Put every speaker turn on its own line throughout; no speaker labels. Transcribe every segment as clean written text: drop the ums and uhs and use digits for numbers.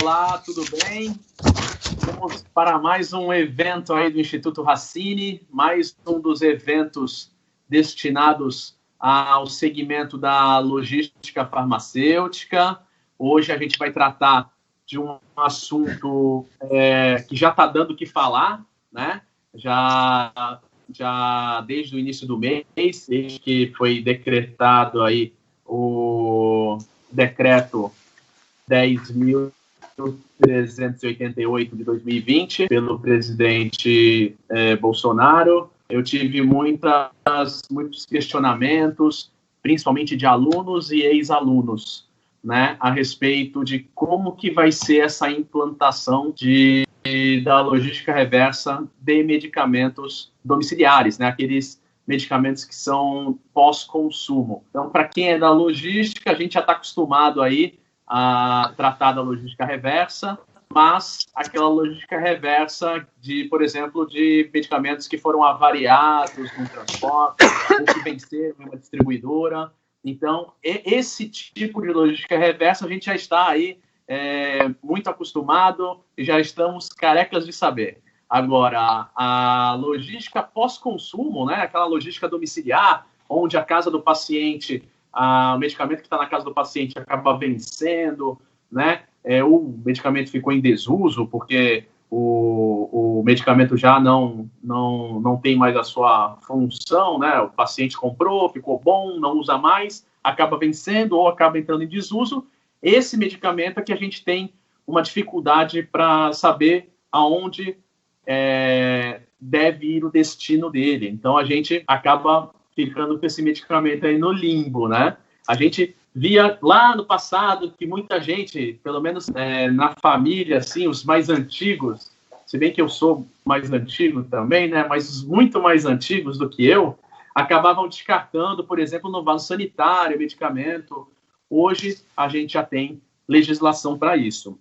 Olá, tudo bem? Vamos para mais um evento aí do Instituto Hassiny, mais um dos eventos destinados ao segmento da logística farmacêutica. Hoje a gente vai tratar de um assunto que já está dando o que falar, né? Já desde o início do mês, desde que foi decretado aí o decreto 10.388 de 2020 pelo presidente Bolsonaro. Eu tive muitos questionamentos, principalmente de alunos e ex-alunos, né, a respeito de como que vai ser essa implantação da logística reversa de medicamentos domiciliares, né, aqueles medicamentos que são pós-consumo. Então, para quem é da logística, a gente já está acostumado aí a tratar da logística reversa, mas aquela logística reversa de, por exemplo, de medicamentos que foram avariados no transporte ou que venceram em uma distribuidora. Então, esse tipo de logística reversa a gente já está aí muito acostumado e já estamos carecas de saber. Agora, a logística pós-consumo, né, aquela logística domiciliar, onde a casa do paciente, o medicamento que está na casa do paciente acaba vencendo, né, o medicamento ficou em desuso porque o medicamento já não tem mais a sua função, né, o paciente comprou, ficou bom, não usa mais, acaba vencendo ou acaba entrando em desuso. Esse medicamento é que a gente tem uma dificuldade para saber aonde deve ir o destino dele. Então, a gente acaba ficando com esse medicamento aí no limbo, né? A gente via lá no passado que muita gente, pelo menos na família, assim, os mais antigos, se bem que eu sou mais antigo também, né? Mas os muito mais antigos do que eu, acabavam descartando, por exemplo, no vaso sanitário, medicamento. Hoje, a gente já tem legislação para isso.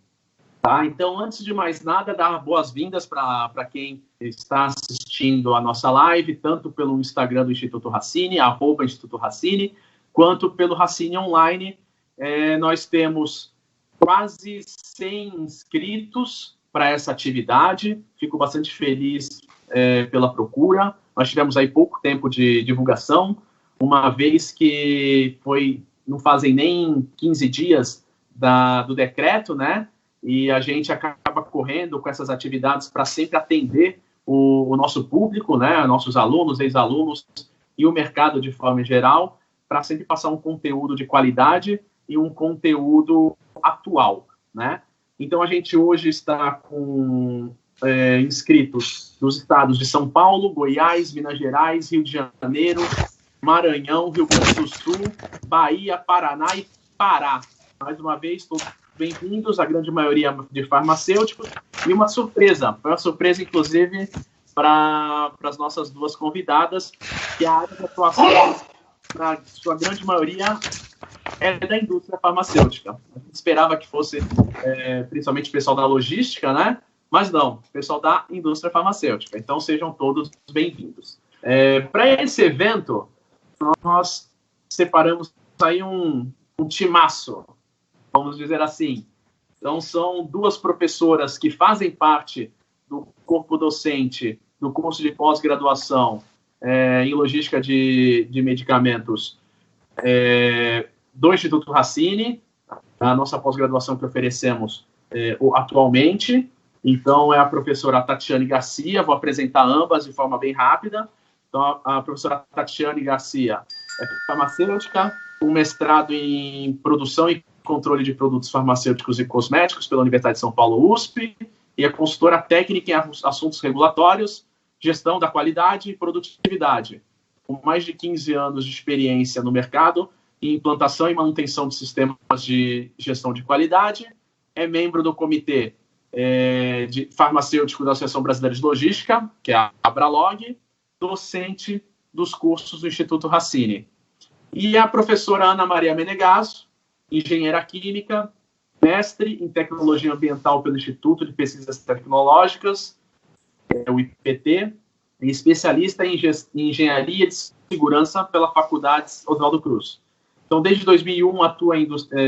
Tá? Então, antes de mais nada, dar boas-vindas para quem está assistindo a nossa live, tanto pelo Instagram do Instituto Hassiny, @Instituto Hassiny, quanto pelo Hassiny Online. Nós temos quase 100 inscritos para essa atividade. Fico bastante feliz pela procura. Nós tivemos aí pouco tempo de divulgação, uma vez que não fazem nem 15 dias do decreto, né? E a gente acaba correndo com essas atividades para sempre atender o nosso público, né, nossos alunos, ex-alunos e o mercado de forma geral, para sempre passar um conteúdo de qualidade e um conteúdo atual, né? Então, a gente hoje está com inscritos dos estados de São Paulo, Goiás, Minas Gerais, Rio de Janeiro, Maranhão, Rio Grande do Sul, Bahia, Paraná e Pará. Mais uma vez, todos bem-vindos, a grande maioria de farmacêuticos, e uma surpresa, inclusive, para as nossas duas convidadas, que a área de atuação, na sua grande maioria, é da indústria farmacêutica. A gente esperava que fosse, principalmente, o pessoal da logística, né? Mas não, o pessoal da indústria farmacêutica. Então, sejam todos bem-vindos. Para esse evento, nós separamos aí um timaço, vamos dizer assim. Então, são duas professoras que fazem parte do corpo docente do curso de pós-graduação em logística de medicamentos do Instituto Hassiny, a nossa pós-graduação que oferecemos atualmente. Então, é a professora Tatiane Garcia, vou apresentar ambas de forma bem rápida. Então, a professora Tatiane Garcia é farmacêutica, um mestrado em produção e controle de produtos farmacêuticos e cosméticos pela Universidade de São Paulo, USP, e é consultora técnica em assuntos regulatórios, gestão da qualidade e produtividade, com mais de 15 anos de experiência no mercado em implantação e manutenção de sistemas de gestão de qualidade, é membro do Comitê de Farmacêutico da Associação Brasileira de Logística, que é a Abralog, docente dos cursos do Instituto Hassiny. E a professora Ana Maria Menegasso, engenheira química, mestre em tecnologia ambiental pelo Instituto de Pesquisas Tecnológicas, o IPT, e especialista em engenharia de segurança pela Faculdade Oswaldo Cruz. Então, desde 2001, atua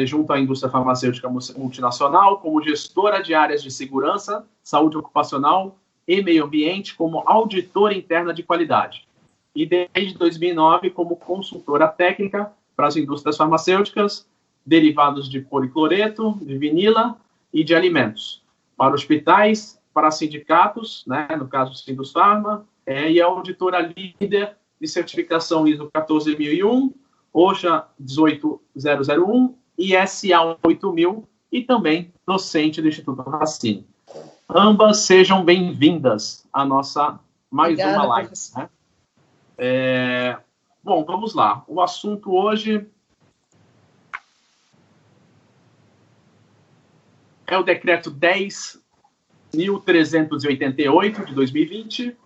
junto à indústria farmacêutica multinacional como gestora de áreas de segurança, saúde ocupacional e meio ambiente, como auditora interna de qualidade. E desde 2009, como consultora técnica para as indústrias farmacêuticas, derivados de policloreto, de vinila e de alimentos, para hospitais, para sindicatos, né, no caso Sindusfarma, e a auditora líder de certificação ISO 14001, OSHA 18001 e SA 8000, e também docente do Instituto Racine. Ambas sejam bem-vindas à nossa uma live. Né? Bom, vamos lá. O assunto hoje é o decreto 10.388 de 2020.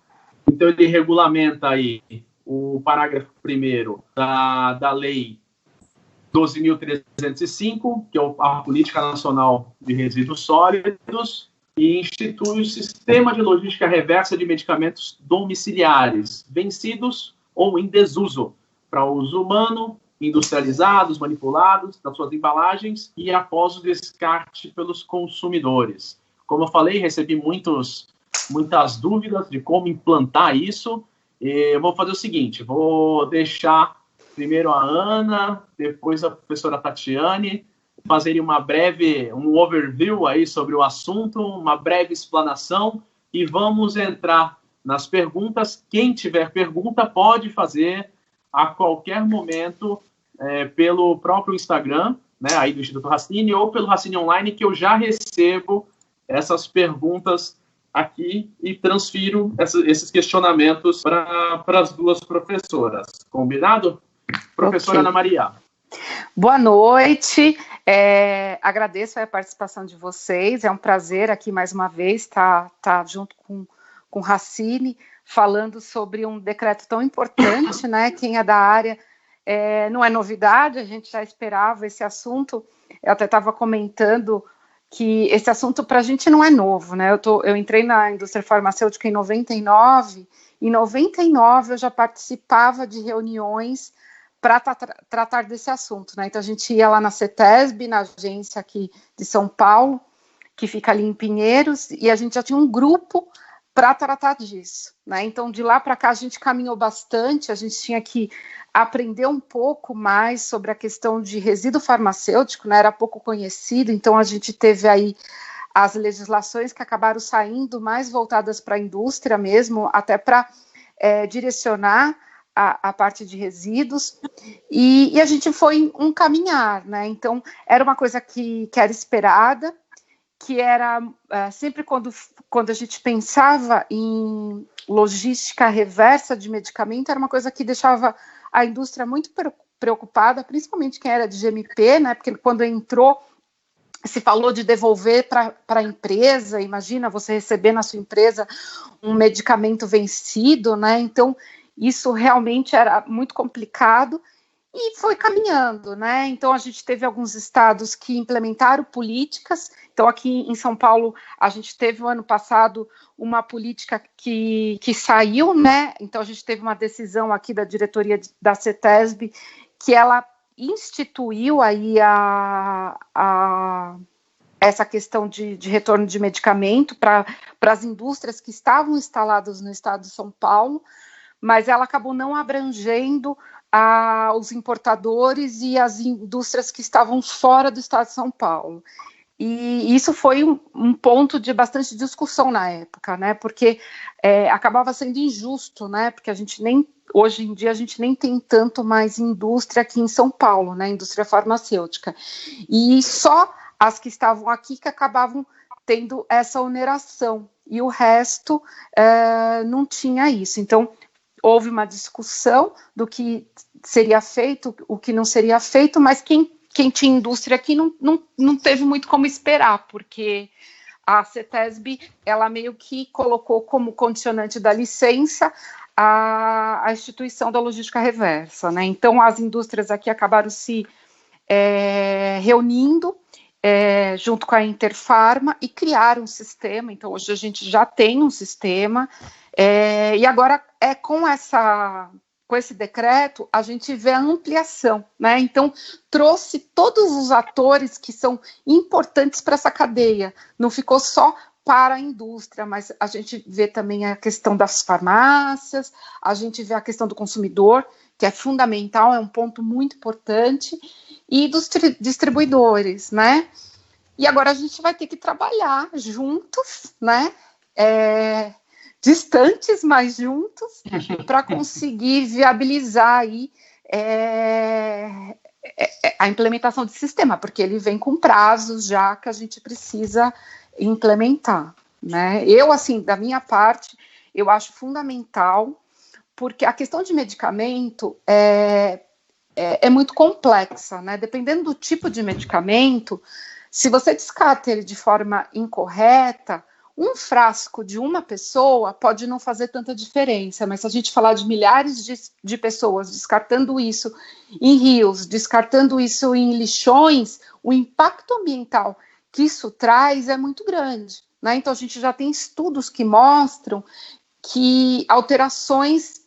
Então, ele regulamenta aí o parágrafo 1º da Lei 12.305, que é a Política Nacional de Resíduos Sólidos, e institui o Sistema de Logística Reversa de Medicamentos Domiciliares, vencidos ou em desuso, para uso humano, industrializados, manipulados, das suas embalagens e após o descarte pelos consumidores. Como eu falei, recebi muitas dúvidas de como implantar isso. Eu vou fazer o seguinte, vou deixar primeiro a Ana, depois a professora Tatiane, fazerem um overview aí sobre o assunto, uma breve explanação, e vamos entrar nas perguntas. Quem tiver pergunta pode fazer a qualquer momento pelo próprio Instagram, né, aí do Instituto Racine, ou pelo Racine Online, que eu já recebo essas perguntas aqui e transfiro esses questionamentos para as duas professoras. Combinado? Professora Ana Maria.
Boa noite, agradeço a participação de vocês, é um prazer aqui mais uma vez estar junto com o Racine, falando sobre um decreto tão importante, né? Quem é da área não é novidade, a gente já esperava esse assunto. Eu até estava comentando que esse assunto para a gente não é novo, né? Eu entrei na indústria farmacêutica em 99, em 99 eu já participava de reuniões para tratar desse assunto, né? Então a gente ia lá na CETESB, na agência aqui de São Paulo, que fica ali em Pinheiros, e a gente já tinha um grupo para tratar disso, né? Então de lá para cá a gente caminhou bastante, a gente tinha que aprender um pouco mais sobre a questão de resíduo farmacêutico, né? Era pouco conhecido, então a gente teve aí as legislações que acabaram saindo mais voltadas para a indústria mesmo, até para direcionar a parte de resíduos, e a gente foi um caminhar, né? Então, era uma coisa que era esperada, que era sempre quando a gente pensava em logística reversa de medicamento, era uma coisa que deixava a indústria muito preocupada, principalmente quem era de GMP, né? Porque quando entrou, se falou de devolver para a empresa, imagina você receber na sua empresa um medicamento vencido, né? Então, isso realmente era muito complicado e foi caminhando, né? Então, a gente teve alguns estados que implementaram políticas. Então, aqui em São Paulo, a gente teve o ano passado uma política que saiu, né? Então, a gente teve uma decisão aqui da diretoria da CETESB que ela instituiu aí essa questão de retorno de medicamento para as indústrias que estavam instaladas no estado de São Paulo, mas ela acabou não abrangendo os importadores e as indústrias que estavam fora do estado de São Paulo. E isso foi um ponto de bastante discussão na época, né? Porque acabava sendo injusto, né? Porque hoje em dia a gente nem tem tanto mais indústria aqui em São Paulo, né? Indústria farmacêutica. E só as que estavam aqui que acabavam tendo essa oneração, e o resto não tinha isso. Então, houve uma discussão do que seria feito, o que não seria feito, mas quem tinha indústria aqui não teve muito como esperar, porque a CETESB, ela meio que colocou como condicionante da licença a instituição da logística reversa, né? Então, as indústrias aqui acabaram se reunindo junto com a Interfarma e criaram um sistema. Então, hoje a gente já tem um sistema, e agora com essa com esse decreto, a gente vê a ampliação, né? Então, trouxe todos os atores que são importantes para essa cadeia. Não ficou só para a indústria, mas a gente vê também a questão das farmácias, a gente vê a questão do consumidor, que é fundamental, é um ponto muito importante, e dos distribuidores, né? E agora a gente vai ter que trabalhar juntos, né? Distantes, mas juntos, para conseguir viabilizar aí a implementação do sistema, porque ele vem com prazos já que a gente precisa implementar, né? Eu, assim, da minha parte, eu acho fundamental, porque a questão de medicamento é muito complexa, né? Dependendo do tipo de medicamento, se você descarta ele de forma incorreta, um frasco de uma pessoa pode não fazer tanta diferença, mas se a gente falar de milhares de pessoas descartando isso em rios, descartando isso em lixões, o impacto ambiental que isso traz é muito grande, né? Então a gente já tem estudos que mostram que alterações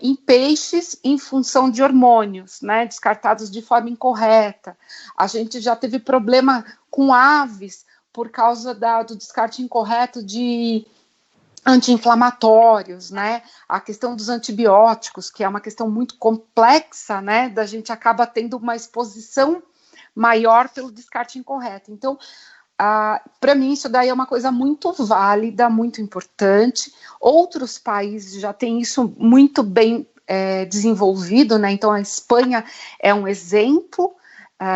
em peixes em função de hormônios, né, descartados de forma incorreta. A gente já teve problema com aves por causa do descarte incorreto de anti-inflamatórios, né? A questão dos antibióticos, que é uma questão muito complexa, né? Da gente acaba tendo uma exposição maior pelo descarte incorreto. Então, para mim, isso daí é uma coisa muito válida, muito importante. Outros países já têm isso muito bem desenvolvido, né? Então, a Espanha é um exemplo,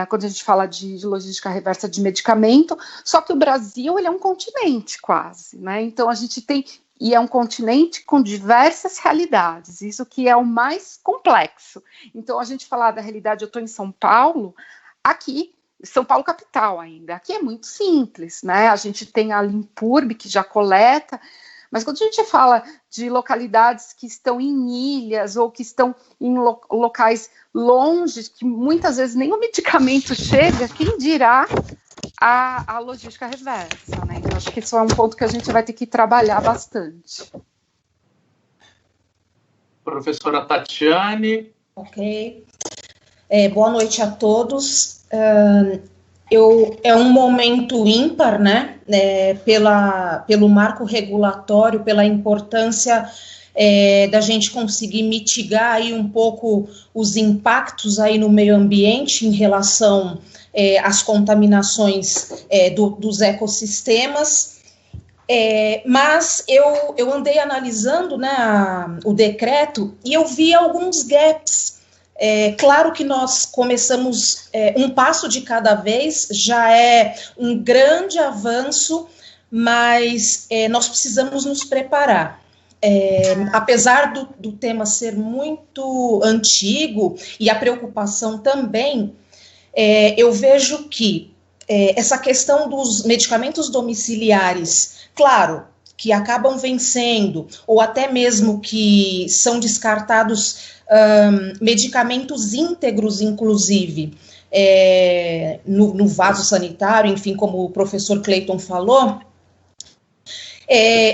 quando a gente fala de logística reversa de medicamento, só que o Brasil, ele é um continente quase, né? Então, a gente tem, e é um continente com diversas realidades, isso que é o mais complexo. Então, a gente falar da realidade, eu estou em São Paulo, aqui, São Paulo capital ainda, aqui é muito simples, né? A gente tem a Limpurb, que já coleta, mas quando a gente fala de localidades que estão em ilhas ou que estão em locais longe, que muitas vezes nem o medicamento chega, quem dirá a logística reversa, né? Então, acho que isso é um ponto que a gente vai ter que trabalhar bastante.
Professora Tatiane.
Ok. Boa noite a todos. É um momento ímpar, né, pelo marco regulatório, pela importância da gente conseguir mitigar aí um pouco os impactos aí no meio ambiente em relação às contaminações dos ecossistemas. Mas eu andei analisando, né, o decreto e eu vi alguns gaps. Claro que nós começamos um passo de cada vez, já é um grande avanço, mas nós precisamos nos preparar. Apesar do tema ser muito antigo e a preocupação também, eu vejo que essa questão dos medicamentos domiciliares, claro, que acabam vencendo, ou até mesmo que são descartados medicamentos íntegros, inclusive, no vaso sanitário, enfim, como o professor Clayton falou,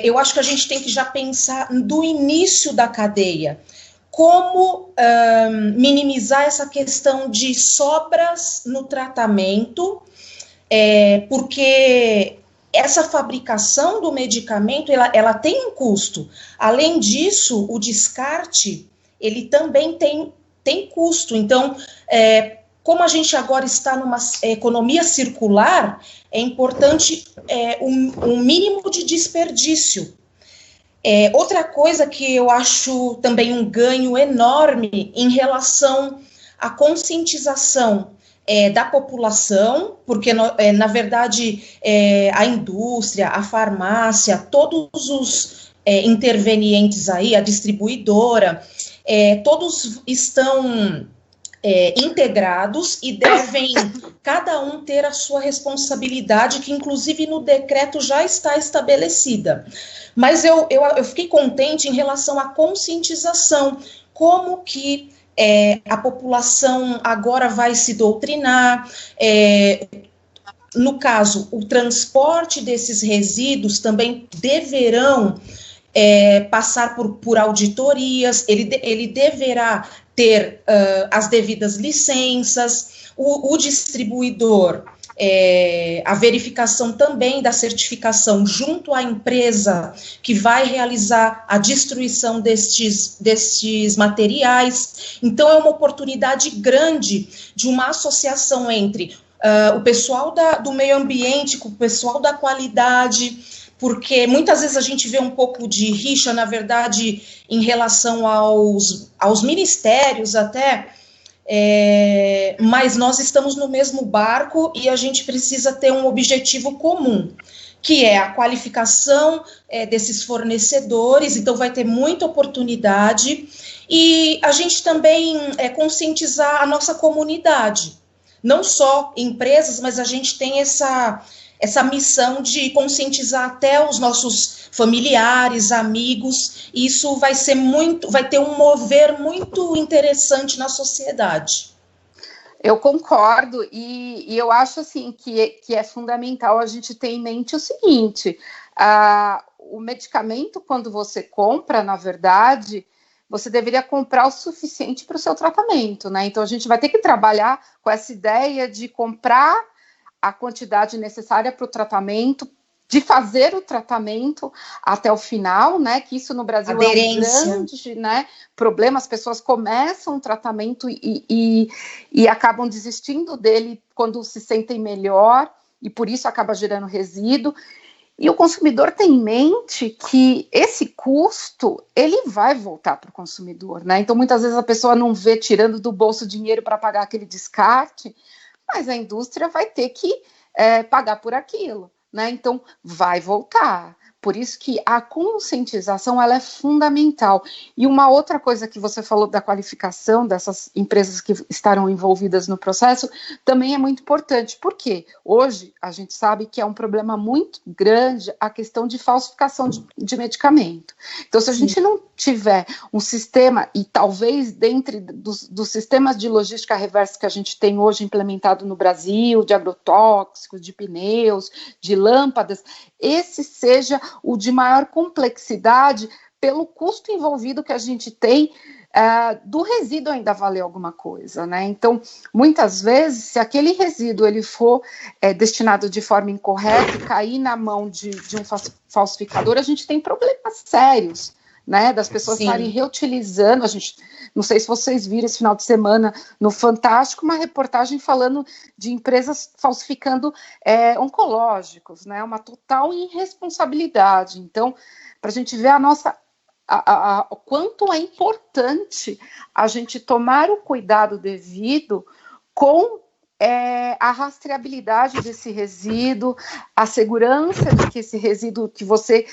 eu acho que a gente tem que já pensar do início da cadeia, como minimizar essa questão de sobras no tratamento, porque essa fabricação do medicamento, ela tem um custo. Além disso, o descarte, ele também tem custo. Então, como a gente agora está numa economia circular, é importante um mínimo de desperdício. Outra coisa que eu acho também um ganho enorme em relação à conscientização da população, porque, na verdade, a indústria, a farmácia, todos os intervenientes aí, a distribuidora, todos estão integrados e devem cada um ter a sua responsabilidade, que inclusive no decreto já está estabelecida. Mas eu fiquei contente em relação à conscientização, como que a população agora vai se doutrinar, no caso, o transporte desses resíduos também deverão passar por auditorias, ele deverá ter as devidas licenças, o distribuidor, a verificação também da certificação junto à empresa que vai realizar a destruição destes materiais. Então, é uma oportunidade grande de uma associação entre o pessoal do meio ambiente com o pessoal da qualidade, porque muitas vezes a gente vê um pouco de rixa, na verdade, em relação aos ministérios até, mas nós estamos no mesmo barco e a gente precisa ter um objetivo comum, que é a qualificação desses fornecedores. Então vai ter muita oportunidade, e a gente também conscientizar a nossa comunidade, não só empresas, mas a gente tem essa missão de conscientizar até os nossos familiares, amigos, e isso vai ter um mover muito interessante na sociedade.
Eu concordo, e eu acho assim que é fundamental a gente ter em mente o seguinte: o medicamento, quando você compra, na verdade, você deveria comprar o suficiente para o seu tratamento, né? Então a gente vai ter que trabalhar com essa ideia de comprar a quantidade necessária para o tratamento, de fazer o tratamento até o final, né? Que isso no Brasil
aderência.
É um grande, né, problema. As pessoas começam o tratamento e acabam desistindo dele quando se sentem melhor, e por isso acaba gerando resíduo. E o consumidor tem em mente que esse custo, ele vai voltar para o consumidor, né? Então, muitas vezes a pessoa não vê tirando do bolso dinheiro para pagar aquele descarte, mas a indústria vai ter que pagar por aquilo, né? Então, vai voltar. Por isso que a conscientização, ela é fundamental. E uma outra coisa que você falou da qualificação dessas empresas que estarão envolvidas no processo também é muito importante. Por quê? Hoje, a gente sabe que é um problema muito grande a questão de falsificação de medicamento. Então, se a gente não tiver um sistema, e talvez dentre dos sistemas de logística reversa que a gente tem hoje implementado no Brasil, de agrotóxicos, de pneus, de lâmpadas, esse seja o de maior complexidade pelo custo envolvido que a gente tem do resíduo ainda valer alguma coisa, né? Então, muitas vezes, se aquele resíduo ele for destinado de forma incorreta e cair na mão de um falsificador, a gente tem problemas sérios, né? Das pessoas estarem reutilizando. A gente, não sei se vocês viram esse final de semana no Fantástico, uma reportagem falando de empresas falsificando oncológicos, né? Uma total irresponsabilidade. Então, para a gente ver o quanto é importante a gente tomar o cuidado devido com a rastreabilidade desse resíduo, a segurança de que esse resíduo que você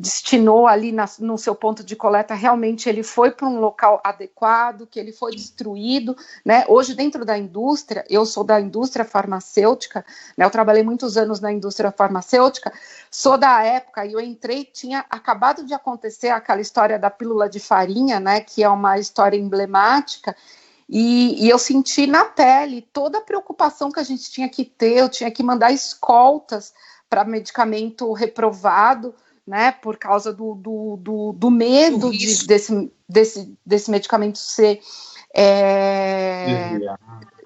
destinou ali no seu ponto de coleta, realmente ele foi para um local adequado, que ele foi destruído, né? Hoje, dentro da indústria, eu sou da indústria farmacêutica, né? Eu trabalhei muitos anos na indústria farmacêutica, sou da época, e eu entrei, tinha acabado de acontecer aquela história da pílula de farinha, né? Que é uma história emblemática, e eu senti na pele toda a preocupação que a gente tinha que ter. Eu tinha que mandar escoltas para medicamento reprovado, né, por causa do medo desse medicamento ser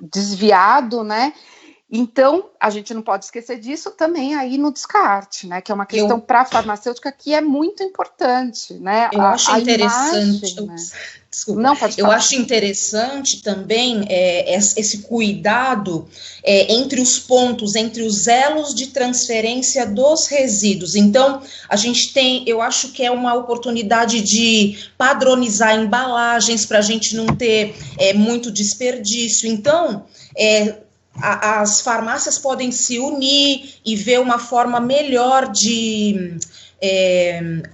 desviado, né? Então, a gente não pode esquecer disso também aí no descarte, né? Que é uma questão para a farmacêutica que é muito importante, né?
Eu acho interessante.
Imagem, né?
Desculpa.
Não, pode falar.
Eu acho interessante também esse cuidado entre os pontos, entre os elos de transferência dos resíduos. Então, a gente tem, eu acho que é uma oportunidade de padronizar embalagens para a gente não ter muito desperdício. Então, as farmácias podem se unir e ver uma forma melhor de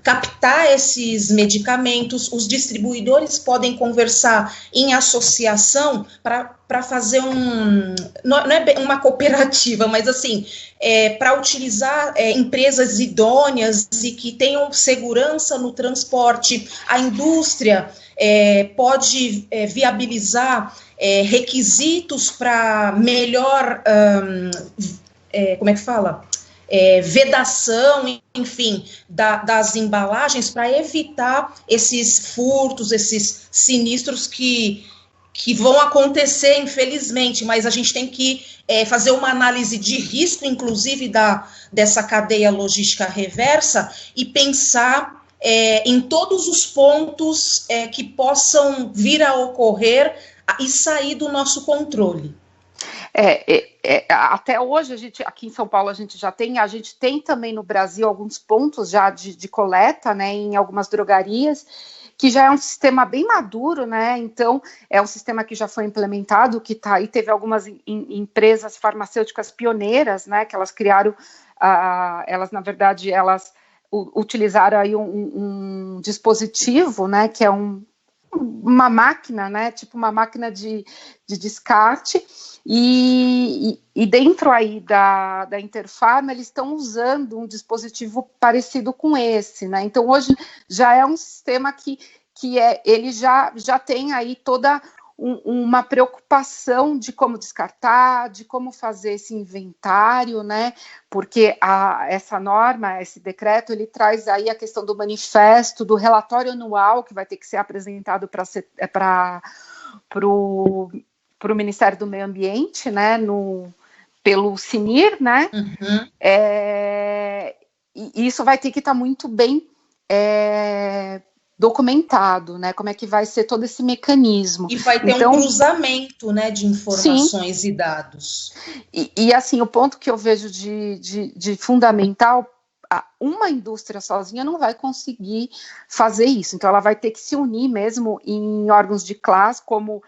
captar esses medicamentos. Os distribuidores podem conversar em associação para fazer não é uma cooperativa, mas assim, para utilizar empresas idôneas e que tenham segurança no transporte. A indústria pode viabilizar requisitos para melhor, como é que fala? vedação, enfim, das embalagens para evitar esses furtos, esses sinistros que vão acontecer, infelizmente, mas a gente tem que fazer uma análise de risco, inclusive, dessa cadeia logística reversa e pensar em todos os pontos que possam vir a ocorrer e sair do nosso controle.
Até hoje, aqui em São Paulo, a gente tem também no Brasil alguns pontos já de coleta, né, em algumas drogarias, que já é um sistema bem maduro, né? Então, é um sistema que já foi implementado, que está aí, teve algumas empresas farmacêuticas pioneiras, né? Que elas criaram, elas, na verdade, utilizaram aí um dispositivo, né? Que é uma máquina, né? Tipo uma máquina de descarte, e dentro aí da Interpharma, eles estão usando um dispositivo parecido com esse, né? Então, hoje já é um sistema que ele já tem aí toda uma preocupação de como descartar, de como fazer esse inventário, né? Porque essa norma, esse decreto, ele traz aí a questão do manifesto, do relatório anual que vai ter que ser apresentado para o Ministério do Meio Ambiente, né, pelo CNIR, né, e isso vai ter que estar muito bem documentado, né, como é que vai ser todo esse mecanismo.
E vai ter um cruzamento, né, de informações e dados.
E assim, o ponto que eu vejo de fundamental, uma indústria sozinha não vai conseguir fazer isso, então ela vai ter que se unir mesmo em órgãos de classe, como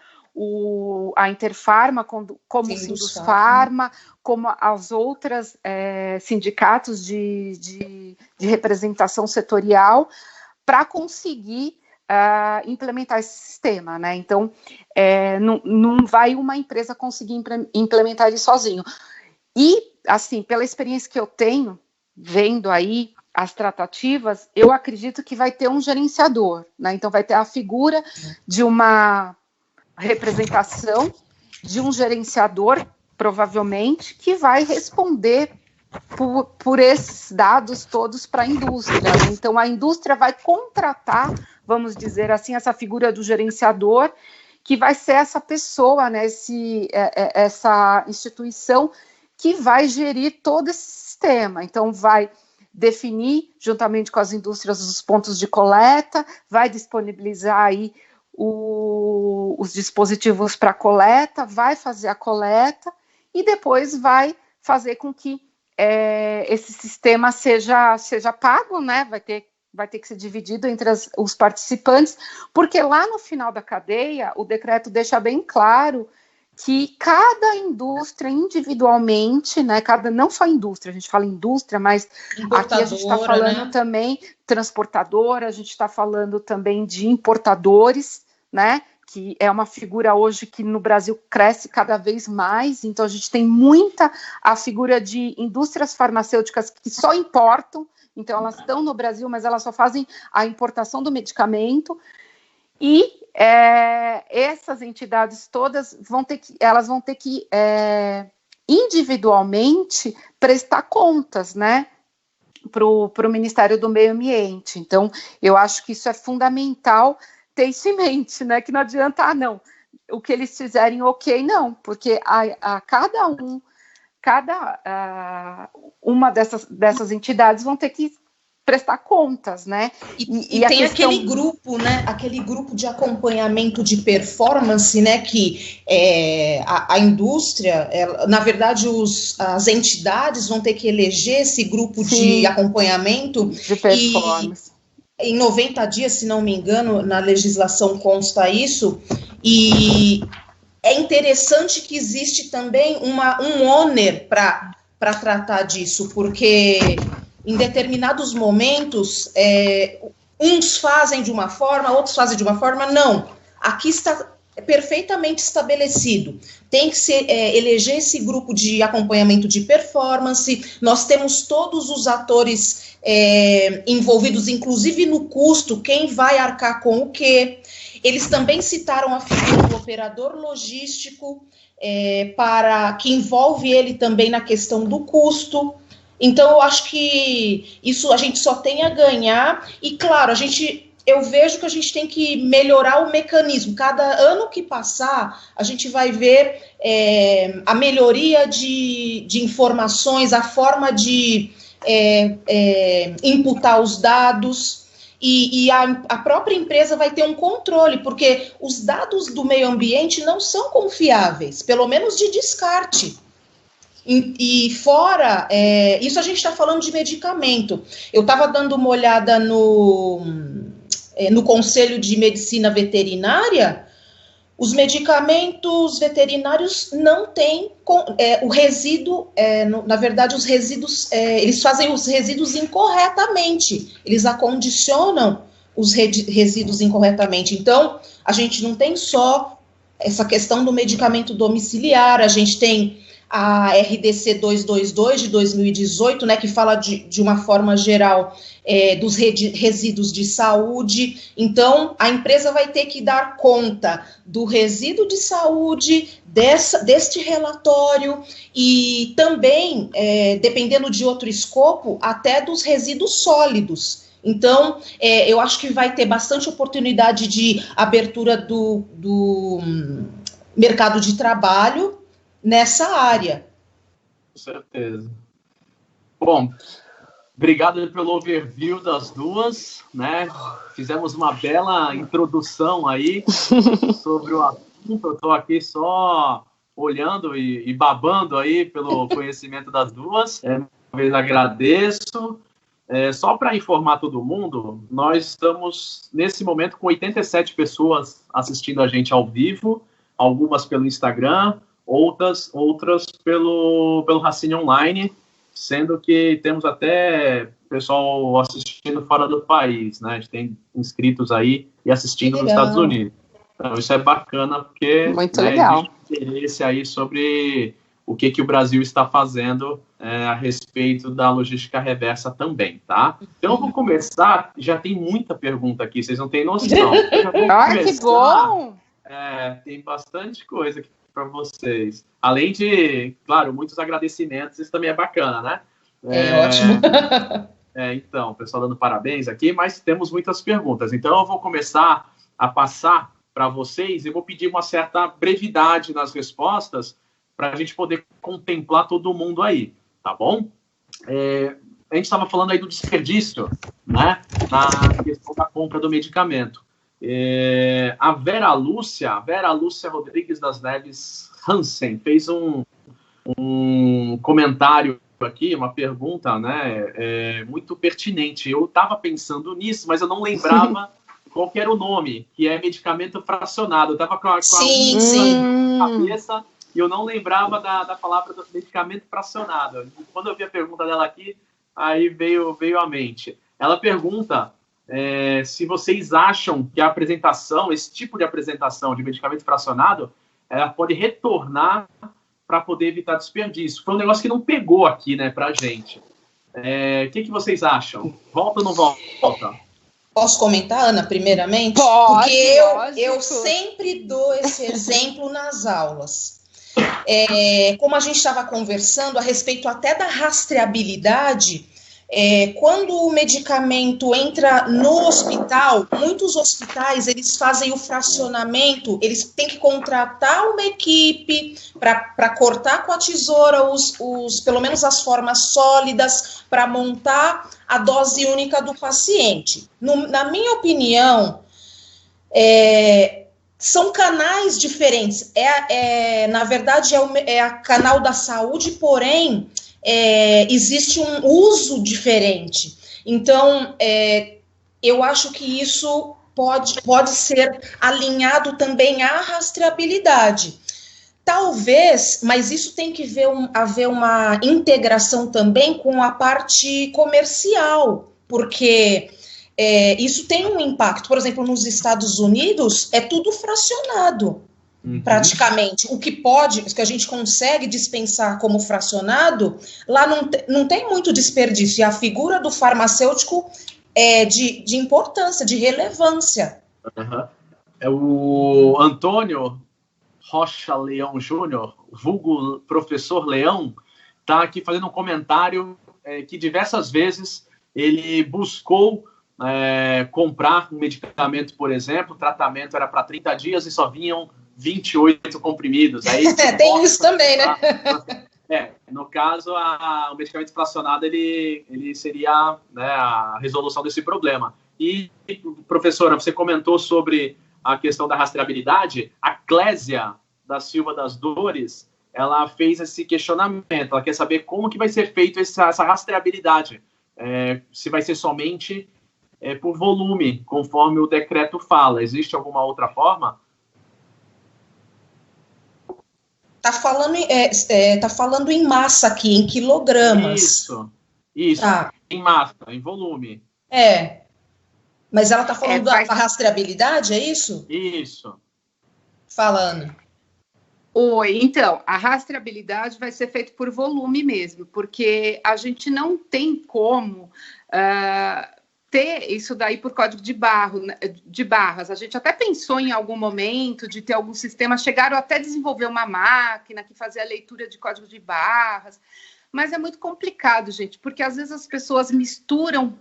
a Interpharma, como o Sindusfarma, como as outras sindicatos de representação setorial, para conseguir implementar esse sistema, né? Então, não vai uma empresa conseguir implementar ele sozinho. E, assim, pela experiência que eu tenho, vendo aí as tratativas, eu acredito que vai ter um gerenciador, né? Então, vai ter a figura de uma representação de um gerenciador, provavelmente, que vai responder por esses dados todos para a indústria. Então, a indústria vai contratar, vamos dizer assim, essa figura do gerenciador, que vai ser essa pessoa, né, essa instituição que vai gerir todo esse sistema. Então, vai definir, juntamente com as indústrias, os pontos de coleta, vai disponibilizar aí os dispositivos para coleta, vai fazer a coleta e depois vai fazer com que esse sistema seja pago, né? Vai ter que ser dividido entre os participantes, porque lá no final da cadeia, o decreto deixa bem claro que cada indústria individualmente, né, não só indústria, a gente fala indústria, mas aqui a gente está falando, né, também transportadora, a gente está falando também de importadores, né, que é uma figura hoje que no Brasil cresce cada vez mais, então a gente tem a figura de indústrias farmacêuticas que só importam, então elas estão no Brasil, mas elas só fazem a importação do medicamento, e essas entidades todas vão ter que individualmente prestar contas, né, para o Ministério do Meio Ambiente. Então, eu acho que isso é fundamental ter isso em mente, né, que não adianta, o que eles fizerem, ok, não, porque cada uma dessas entidades vão ter que prestar contas, né?
E tem aquele grupo, né? Aquele grupo de acompanhamento de performance, né? Que a indústria, na verdade, as entidades vão ter que eleger esse grupo de acompanhamento
de performance.
Em 90 dias, se não me engano, na legislação consta isso, e é interessante que existe também um owner para tratar disso, porque em determinados momentos, uns fazem de uma forma, outros fazem de uma forma, não. Aqui está perfeitamente estabelecido. Tem que eleger esse grupo de acompanhamento de performance, nós temos todos os atores envolvidos, inclusive no custo, quem vai arcar com o quê. Eles também citaram a figura do operador logístico, que envolve ele também na questão do custo. Então, eu acho que isso a gente só tem a ganhar. E, claro, eu vejo que a gente tem que melhorar o mecanismo. Cada ano que passar, a gente vai ver a melhoria de informações, a forma de imputar os dados, e a própria empresa vai ter um controle, porque os dados do meio ambiente não são confiáveis, pelo menos de descarte. E fora, isso a gente está falando de medicamento. Eu estava dando uma olhada no Conselho de Medicina Veterinária. Os medicamentos veterinários não têm o resíduo, na verdade, os resíduos, eles fazem os resíduos incorretamente, eles acondicionam os resíduos incorretamente. Então, a gente não tem só essa questão do medicamento domiciliar, a gente tem a RDC 222 de 2018, né, que fala de uma forma geral dos resíduos de saúde. Então, a empresa vai ter que dar conta do resíduo de saúde, deste relatório, e também, dependendo de outro escopo, até dos resíduos sólidos. Então, eu acho que vai ter bastante oportunidade de abertura do mercado de trabalho nessa área.
Com certeza. Bom, obrigado pelo overview das duas, né? Fizemos uma bela introdução aí sobre o assunto. Eu estou aqui só olhando e babando aí pelo conhecimento das duas. Uma vez agradeço. Só para informar todo mundo, nós estamos, nesse momento, com 87 pessoas assistindo a gente ao vivo, algumas pelo Instagram, outras pelo Racine Online, sendo que temos até pessoal assistindo fora do país, né? A gente tem inscritos aí e assistindo nos Estados Unidos. Então, isso é bacana, porque
muito legal.
Existe interesse aí sobre o que o Brasil está fazendo a respeito da logística reversa também, tá? Então, eu vou começar, já tem muita pergunta aqui, vocês não têm noção.
Que bom!
Tem bastante coisa aqui para vocês. Além de, claro, muitos agradecimentos, isso também é bacana, né?
Ótimo.
Então, o pessoal dando parabéns aqui, mas temos muitas perguntas. Então, eu vou começar a passar para vocês e vou pedir uma certa brevidade nas respostas para a gente poder contemplar todo mundo aí, tá bom? A gente estava falando aí do desperdício, né? Na questão da compra do medicamento. A Vera Lúcia Rodrigues das Neves Hansen fez um comentário aqui, uma pergunta, né, muito pertinente. Eu estava pensando nisso, mas eu não lembrava qual que era o nome, que é medicamento fracionado. Eu estava com a cabeça e eu não lembrava da palavra do medicamento fracionado. Quando eu vi a pergunta dela aqui, aí veio à mente. Ela pergunta se vocês acham que a apresentação, esse tipo de apresentação de medicamento fracionado, ela pode retornar para poder evitar desperdício. Foi um negócio que não pegou aqui, né, para a gente. O que vocês acham? Volta ou não volta?
Posso comentar, Ana, primeiramente?
Pode,
porque eu sempre dou esse exemplo nas aulas. Como a gente estava conversando a respeito até da rastreabilidade, quando o medicamento entra no hospital, muitos hospitais, eles fazem o fracionamento, eles têm que contratar uma equipe para cortar com a tesoura pelo menos as formas sólidas, para montar a dose única do paciente. Na minha opinião, são canais diferentes. Na verdade, é a canal da saúde, porém, existe um uso diferente. Então, eu acho que isso pode ser alinhado também à rastreabilidade. Talvez, mas isso tem que haver uma integração também com a parte comercial, porque isso tem um impacto. Por exemplo, nos Estados Unidos, é tudo fracionado. Praticamente, o que a gente consegue dispensar como fracionado, lá não tem muito desperdício, e a figura do farmacêutico é de importância, de relevância.
É o Antônio Rocha Leão Júnior, vulgo professor Leão, está aqui fazendo um comentário que diversas vezes ele buscou comprar um medicamento, por exemplo, o tratamento era para 30 dias e só vinham 28 comprimidos. Aí,
tem isso também, né?
No caso, o medicamento fracionado, ele seria, né, a resolução desse problema. E, professora, você comentou sobre a questão da rastreabilidade. A Clésia da Silva das Dores, ela fez esse questionamento. Ela quer saber como que vai ser feito essa rastreabilidade. Se vai ser somente por volume, conforme o decreto fala. Existe alguma outra forma?
Tá falando em massa aqui, em quilogramas.
Isso. Tá. Em massa, em volume.
Mas ela tá falando da rastreabilidade, é isso?
Isso.
Fala, Ana.
Oi, então, a rastreabilidade vai ser feita por volume mesmo, porque a gente não tem como ter isso daí por código de barras. A gente até pensou em algum momento de ter algum sistema, chegaram até a desenvolver uma máquina que fazia a leitura de código de barras, mas é muito complicado, gente, porque às vezes as pessoas misturam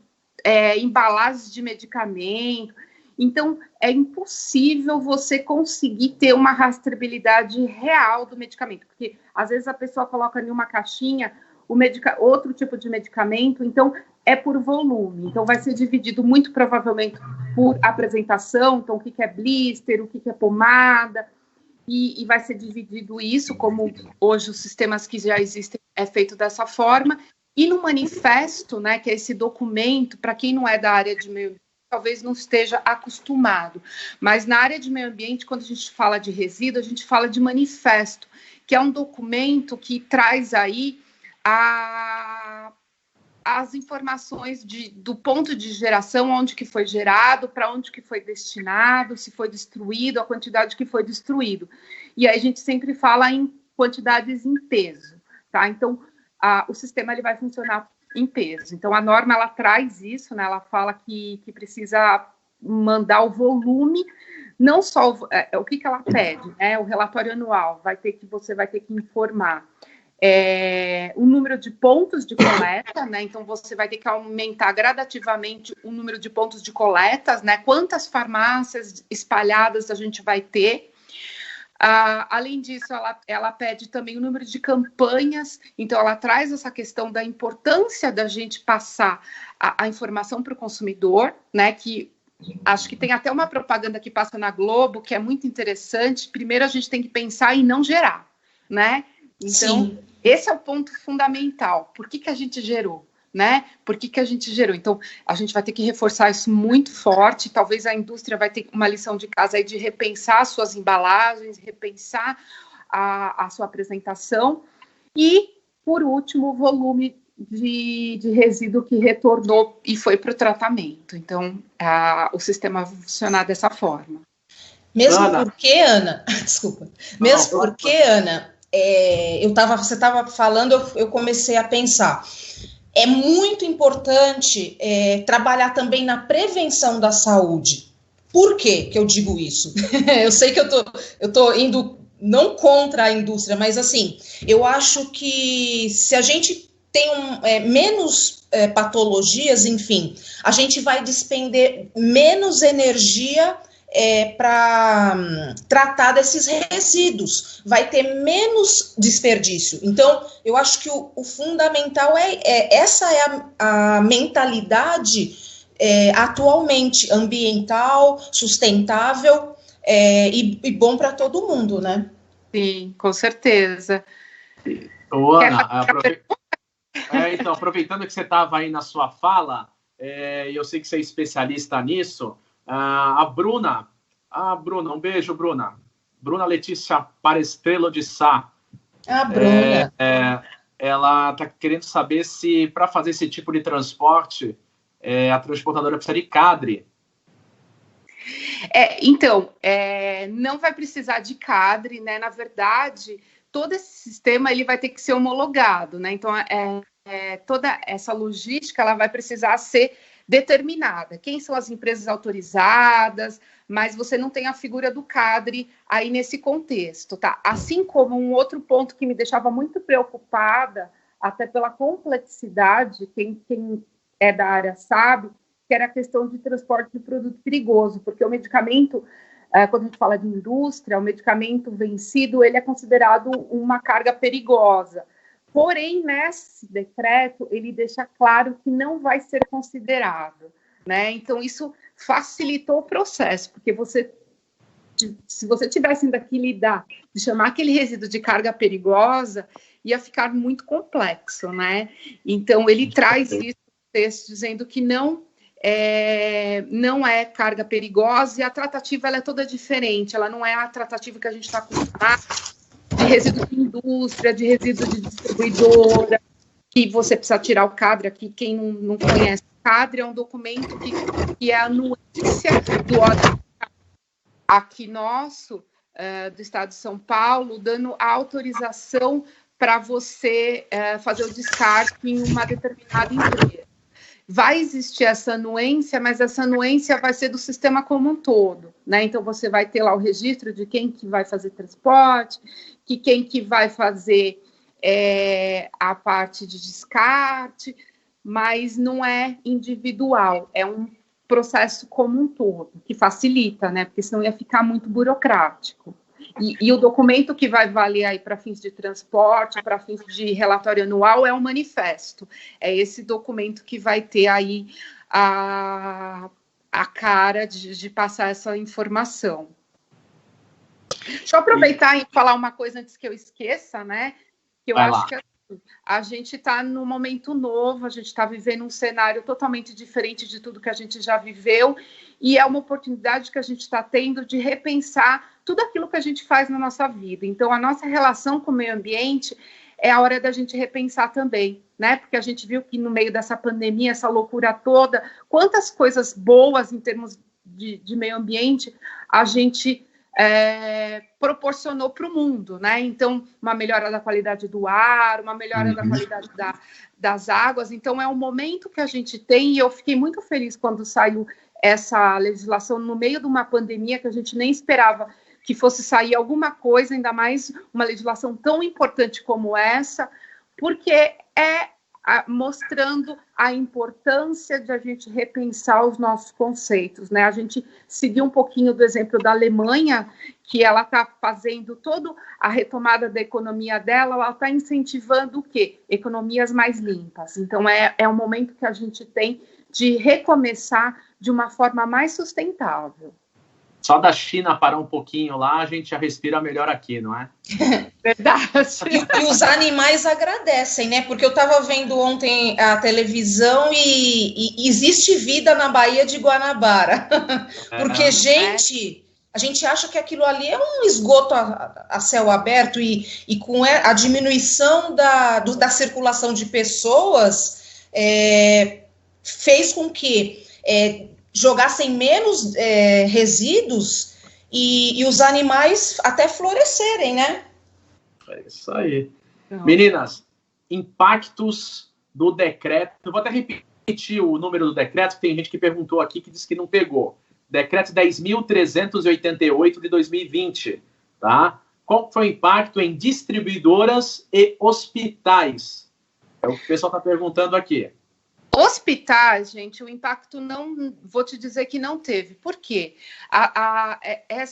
embalagens de medicamento, então é impossível você conseguir ter uma rastreabilidade real do medicamento, porque às vezes a pessoa coloca em uma caixinha outro tipo de medicamento, então é por volume, então vai ser dividido muito provavelmente por apresentação, então o que é blister, o que é pomada, e vai ser dividido isso, como hoje os sistemas que já existem é feito dessa forma, e no manifesto, né, que é esse documento, para quem não é da área de meio ambiente, talvez não esteja acostumado, mas na área de meio ambiente, quando a gente fala de resíduo, a gente fala de manifesto, que é um documento que traz aí as informações do ponto de geração, onde que foi gerado, para onde que foi destinado, se foi destruído, a quantidade que foi destruído. E aí a gente sempre fala em quantidades em peso, tá? Então, o sistema ele vai funcionar em peso. Então, a norma, ela traz isso, né? Ela fala que precisa mandar o volume, não só o que ela pede, né? O relatório anual, você vai ter que informar o número de pontos de coleta, né? Então você vai ter que aumentar gradativamente o número de pontos de coletas, né? Quantas farmácias espalhadas a gente vai ter. Além disso, ela pede também o número de campanhas, então ela traz essa questão da importância da gente passar a informação para o consumidor, né? Que acho que tem até uma propaganda que passa na Globo, que é muito interessante. Primeiro a gente tem que pensar em não gerar, né? Então, sim, esse é o ponto fundamental. Por que a gente gerou, né? Por que a gente gerou? Então, a gente vai ter que reforçar isso muito forte. Talvez a indústria vai ter uma lição de casa aí de repensar as suas embalagens, repensar a sua apresentação. E, por último, o volume de resíduo que retornou e foi para o tratamento. Então, o sistema vai funcionar dessa forma.
Mesmo Ana. Porque, Ana... Desculpa. Mesmo porque, Ana... você estava falando, eu comecei a pensar. É muito importante trabalhar também na prevenção da saúde. Por que eu digo isso? Eu sei que eu tô indo não contra a indústria, mas assim, eu acho que se a gente tem menos patologias, enfim, a gente vai despender menos energia para tratar desses resíduos, vai ter menos desperdício. Então, eu acho que o fundamental essa é a mentalidade atualmente, ambiental, sustentável e bom para todo mundo, né?
Sim, com certeza.
Ô, Ana, então, aproveitando que você estava aí na sua fala, eu sei que você é especialista nisso, a Bruna, um beijo, Bruna. Bruna Letícia Parestrello de Sá.
Bruna.
Ela está querendo saber se, para fazer esse tipo de transporte, a transportadora precisa de cadre.
Então, não vai precisar de cadre, né? Na verdade, todo esse sistema ele vai ter que ser homologado, né? Então, toda essa logística ela vai precisar ser determinada. Quem são as empresas autorizadas, mas você não tem a figura do cadre aí nesse contexto, tá? Assim como um outro ponto que me deixava muito preocupada até pela complexidade, quem é da área sabe, que era a questão de transporte de produto perigoso, porque o medicamento, quando a gente fala de indústria, o medicamento vencido, ele é considerado uma carga perigosa. Porém, nesse decreto, ele deixa claro que não vai ser considerado, né? Então, isso facilitou o processo, porque se você tivesse ainda que lidar de chamar aquele resíduo de carga perigosa, ia ficar muito complexo, né? Então, ele traz isso no texto, dizendo que não é carga perigosa, e a tratativa ela é toda diferente, ela não é a tratativa que a gente está acostumado, de resíduo de indústria, de resíduo de distribuidora, que você precisa tirar o CADRE aqui. Quem não conhece, o CADRE é um documento que é a anuência do órgão aqui nosso, do Estado de São Paulo, dando a autorização para você fazer o descarte em uma determinada empresa. Vai existir essa anuência, mas essa anuência vai ser do sistema como um todo, né? Então, você vai ter lá o registro de quem que vai fazer transporte, quem que vai fazer a parte de descarte, mas não é individual, é um processo como um todo, que facilita, né? Porque senão ia ficar muito burocrático. E o documento que vai valer aí para fins de transporte, para fins de relatório anual, é o manifesto. É esse documento que vai ter aí a cara de passar essa informação. Deixa eu aproveitar e falar uma coisa antes que eu esqueça, né? Que eu acho que a gente está num momento novo, a gente está vivendo um cenário totalmente diferente de tudo que a gente já viveu, e é uma oportunidade que a gente está tendo de repensar tudo aquilo que a gente faz na nossa vida. Então, a nossa relação com o meio ambiente é a hora da gente repensar também, né? Porque a gente viu que no meio dessa pandemia, essa loucura toda, quantas coisas boas em termos de meio ambiente a gente proporcionou para o mundo, né? Então, uma melhora da qualidade do ar, uma melhora da qualidade das águas. Então, é um momento que a gente tem, e eu fiquei muito feliz quando saiu essa legislação no meio de uma pandemia que a gente nem esperava que fosse sair alguma coisa, ainda mais uma legislação tão importante como essa, porque mostrando a importância de a gente repensar os nossos conceitos, né? A gente seguiu um pouquinho do exemplo da Alemanha, que ela está fazendo toda a retomada da economia dela, ela está incentivando o quê? Economias mais limpas. Então, é um momento que a gente tem de recomeçar de uma forma mais sustentável.
Só da China parar um pouquinho lá, a gente já respira melhor aqui, não é?
Verdade.
E os animais agradecem, né? Porque eu estava vendo ontem a televisão e existe vida na Baía de Guanabara. Porque, a gente acha que aquilo ali é um esgoto a céu aberto e com a diminuição da circulação de pessoas fez com que jogassem menos resíduos e os animais até florescerem, né?
É isso aí. Não. Meninas, impactos do decreto. Eu vou até repetir o número do decreto, que tem gente que perguntou aqui que disse que não pegou. Decreto 10.388 de 2020, tá? Qual foi o impacto em distribuidoras e hospitais? É o que o pessoal está perguntando aqui.
Hospitais, gente, o impacto não, vou te dizer que não teve. Por quê?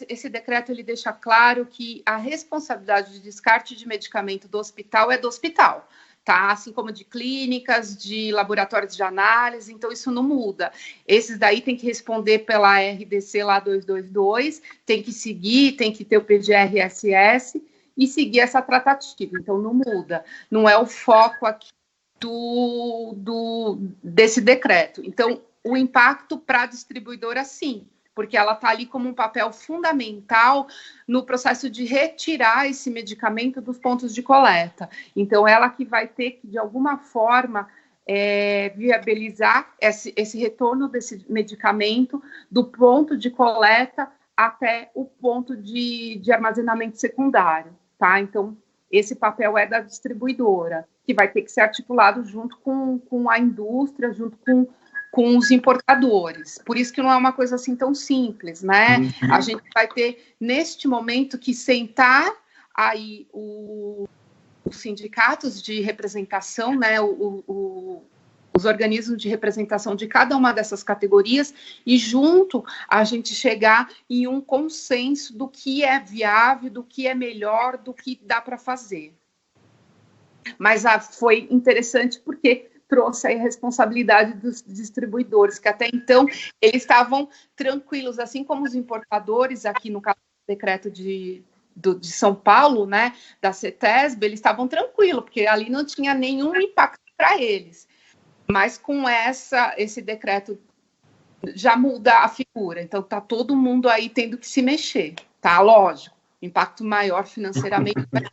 Esse decreto ele deixa claro que a responsabilidade de descarte de medicamento do hospital é do hospital, tá? Assim como de clínicas, de laboratórios de análise, então isso não muda. Esses daí tem que responder pela RDC lá 222, tem que seguir, tem que ter o PGR-SS e seguir essa tratativa, então não muda. Não é o foco aqui desse decreto. Então, o impacto para a distribuidora, sim, porque ela está ali como um papel fundamental no processo de retirar esse medicamento dos pontos de coleta. Então, ela que vai ter que, de alguma forma, viabilizar esse retorno desse medicamento do ponto de coleta até o ponto de armazenamento secundário, tá? Então, esse papel é da distribuidora, que vai ter que ser articulado junto com a indústria, junto com os importadores. Por isso que não é uma coisa assim tão simples, né? Uhum. A gente vai ter, neste momento, que sentar aí o os sindicatos de representação, né, os organismos de representação de cada uma dessas categorias e junto a gente chegar em um consenso do que é viável, do que é melhor, do que dá para fazer. Mas foi interessante porque trouxe a responsabilidade dos distribuidores, que até então eles estavam tranquilos, assim como os importadores, aqui no caso do decreto de São Paulo, né, da CETESB, eles estavam tranquilos, porque ali não tinha nenhum impacto para eles. Mas com esse decreto já muda a figura, então está todo mundo aí tendo que se mexer, tá? Lógico, impacto maior financeiramente vai ser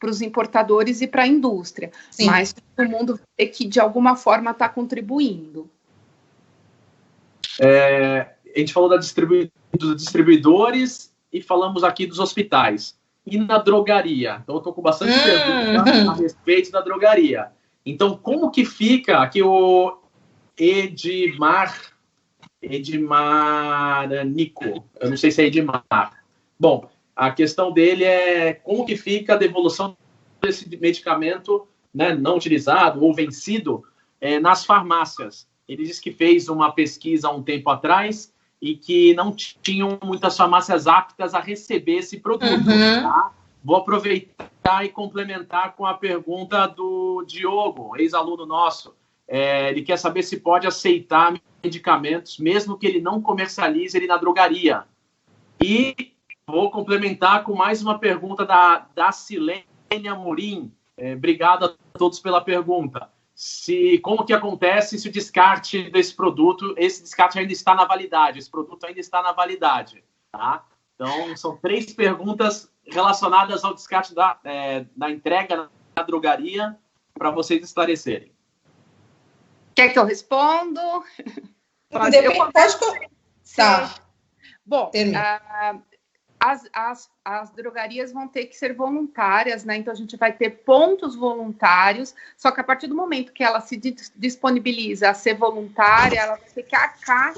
para os importadores e para a indústria, sim, mas todo mundo tem que, de alguma forma, estar contribuindo.
A gente falou dos distribuidores e falamos aqui dos hospitais. E na drogaria? Então, eu estou com bastante perguntas a respeito da drogaria. Então, como que fica aqui o Edmar Nico? Eu não sei se é Edmar. Bom, a questão dele é como que fica a devolução desse medicamento, né, não utilizado ou vencido nas farmácias. Ele disse que fez uma pesquisa há um tempo atrás e que não tinham muitas farmácias aptas a receber esse produto. Tá? Vou aproveitar e complementar com a pergunta do Diogo, ex-aluno nosso. Ele quer saber se pode aceitar medicamentos, mesmo que ele não comercialize ele na drogaria. E vou complementar com mais uma pergunta da Silênia Morim. Obrigado a todos pela pergunta. Como que acontece se o descarte desse produto, esse descarte ainda está na validade, esse produto ainda está na validade, tá? Então, são 3 perguntas relacionadas ao descarte da entrega na drogaria, para vocês esclarecerem.
Quer que eu respondo?
Pode que eu... Tá.
Bom, as drogarias vão ter que ser voluntárias, né? Então, a gente vai ter pontos voluntários, só que a partir do momento que ela se disponibiliza a ser voluntária, ela vai ter que arcar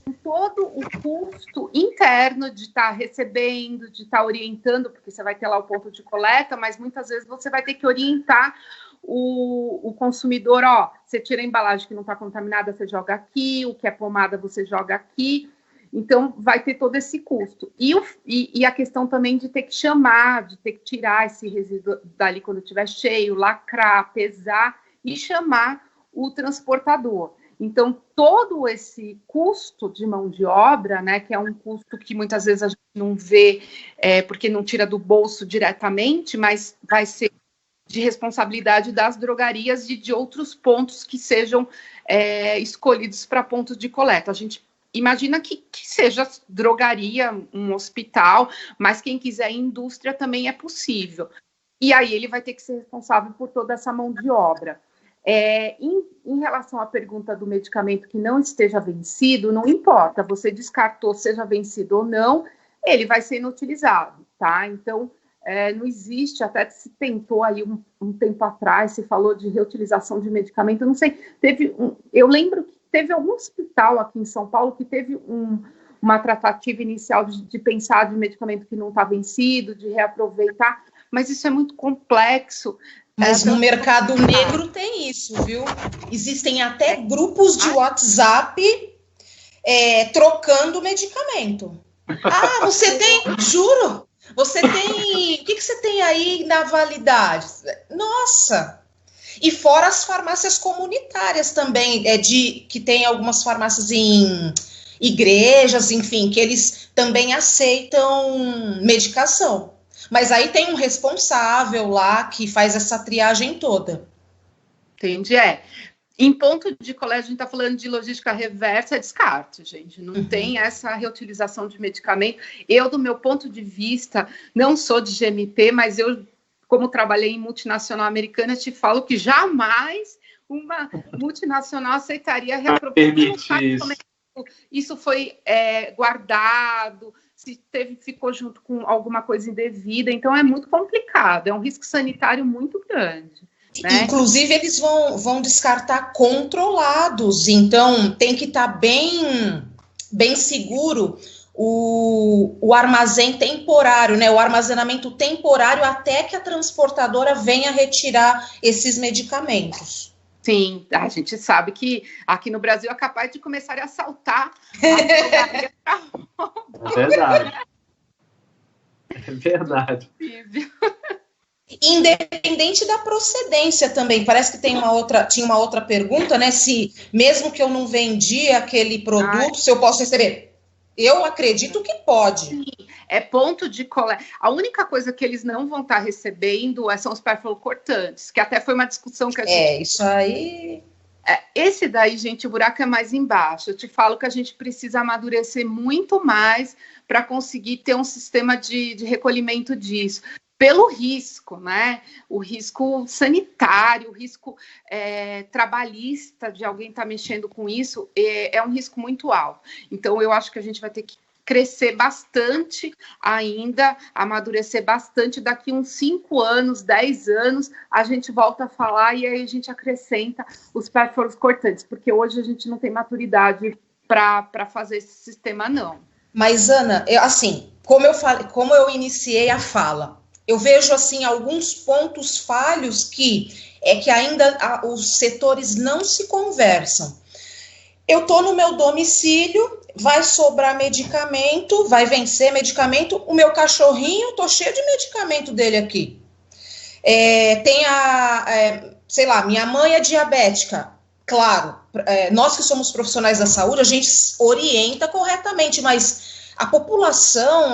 com todo o custo interno de estar recebendo, de estar orientando, porque você vai ter lá o ponto de coleta, mas muitas vezes você vai ter que orientar o consumidor, você tira a embalagem que não está contaminada, você joga aqui, o que é pomada você joga aqui. Então, vai ter todo esse custo. E a questão também de ter que chamar, de ter que tirar esse resíduo dali quando estiver cheio, lacrar, pesar e chamar o transportador. Então, todo esse custo de mão de obra, né, que é um custo que muitas vezes a gente não vê, porque não tira do bolso diretamente, mas vai ser de responsabilidade das drogarias e de outros pontos que sejam escolhidos para pontos de coleta. A gente imagina que seja drogaria, um hospital, mas quem quiser indústria também é possível. E aí ele vai ter que ser responsável por toda essa mão de obra. Em relação à pergunta do medicamento que não esteja vencido, não importa, você descartou, seja vencido ou não, ele vai ser inutilizado, tá? Então, não existe, até se tentou aí um tempo atrás, se falou de reutilização de medicamento, não sei, eu lembro que teve algum hospital aqui em São Paulo que teve uma tratativa inicial de pensar de medicamento que não está vencido, de reaproveitar, mas isso é muito complexo.
Mas no mercado negro tem isso, viu? Existem até grupos de WhatsApp trocando medicamento. Você tem, juro, você tem, o que você tem aí na validade? Nossa! E fora as farmácias comunitárias também, que tem algumas farmácias em igrejas, enfim, que eles também aceitam medicação. Mas aí tem um responsável lá que faz essa triagem toda.
Entendi, Em ponto de coleta, a gente está falando de logística reversa, é descarte, gente. Não tem essa reutilização de medicamento. Eu, do meu ponto de vista, não sou de GMP, mas eu, como trabalhei em multinacional americana, te falo que jamais uma multinacional aceitaria reaproveitar. Isso foi guardado, se ficou junto com alguma coisa indevida, então é muito complicado, é um risco sanitário muito grande. Né?
Inclusive, eles vão descartar controlados, então tem que estar bem seguro o armazém temporário, né, o armazenamento temporário até que a transportadora venha retirar esses medicamentos.
Sim, a gente sabe que aqui no Brasil é capaz de começar a assaltar a
É verdade. É verdade.
Independente da procedência também, parece que tinha uma outra pergunta, né? Se mesmo que eu não vendi aquele produto, se eu posso receber. Eu acredito que pode.
Sim, é ponto de coleta. A única coisa que eles não vão estar recebendo são os perfluorocortantes, que até foi uma discussão que a gente...
isso aí...
Esse daí, gente, o buraco é mais embaixo. Eu te falo que a gente precisa amadurecer muito mais para conseguir ter um sistema de recolhimento disso. Pelo risco, né? O risco sanitário, o risco trabalhista de alguém estar mexendo com isso é um risco muito alto. Então, eu acho que a gente vai ter que crescer bastante ainda, amadurecer bastante. Daqui uns 5 anos, 10 anos, a gente volta a falar e aí a gente acrescenta os perfluorocortantes, porque hoje a gente não tem maturidade para fazer esse sistema, não.
Mas, Ana, como eu iniciei a fala, eu vejo, assim, alguns pontos falhos que ainda os setores não se conversam. Eu estou no meu domicílio, vai sobrar medicamento, vai vencer medicamento, o meu cachorrinho, estou cheio de medicamento dele aqui. Sei lá, minha mãe é diabética. Claro, nós que somos profissionais da saúde, a gente orienta corretamente, mas a população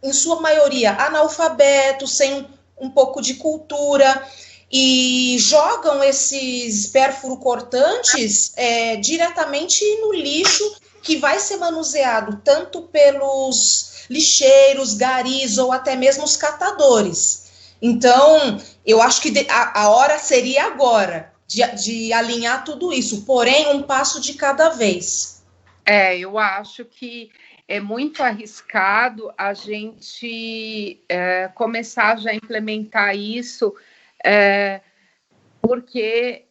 em sua maioria, analfabetos, sem um pouco de cultura, e jogam esses perfluorocortantes diretamente no lixo, que vai ser manuseado tanto pelos lixeiros, garis, ou até mesmo os catadores. Então, eu acho que a hora seria agora, de alinhar tudo isso, porém, um passo de cada vez.
Eu acho que é muito arriscado a gente começar já a implementar isso, porque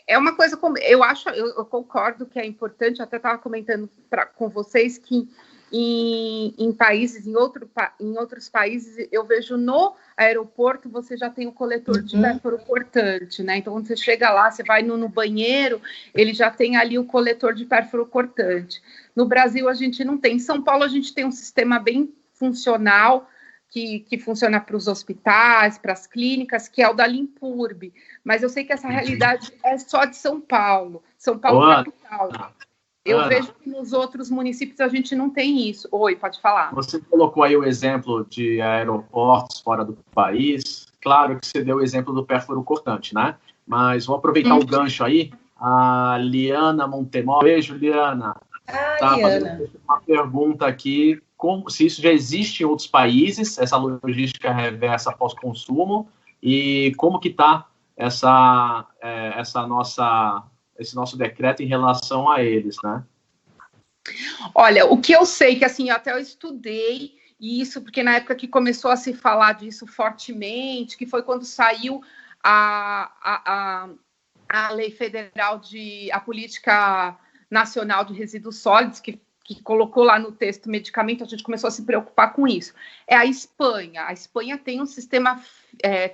é uma coisa como eu concordo que é importante. Eu até estava comentando com vocês que em países, em outros países, eu vejo no aeroporto você já tem o coletor de perfluorocortante, né? Então, quando você chega lá, você vai no banheiro, ele já tem ali o coletor de perfluorocortante. No Brasil, a gente não tem. Em São Paulo, a gente tem um sistema bem funcional, que funciona para os hospitais, para as clínicas, que é o da Limpurb. Mas eu sei que essa realidade é só de São Paulo. São Paulo é capital. Eu vejo que nos outros municípios a gente não tem isso. Oi, pode falar.
Você colocou aí o exemplo de aeroportos fora do país. Claro que você deu o exemplo do perfluorocortante, né? Mas vou aproveitar o gancho aí. A Liana Montemor. Beijo, Liana. Fazendo uma pergunta aqui. Se isso já existe em outros países, essa logística reversa pós-consumo, e como que está esse nosso decreto em relação a eles, né?
Olha, o que eu sei, que assim, até eu estudei isso, porque na época que começou a se falar disso fortemente, que foi quando saiu a lei federal a política nacional de resíduos sólidos, que colocou lá no texto medicamento, a gente começou a se preocupar com isso. É a Espanha. A Espanha tem um sistema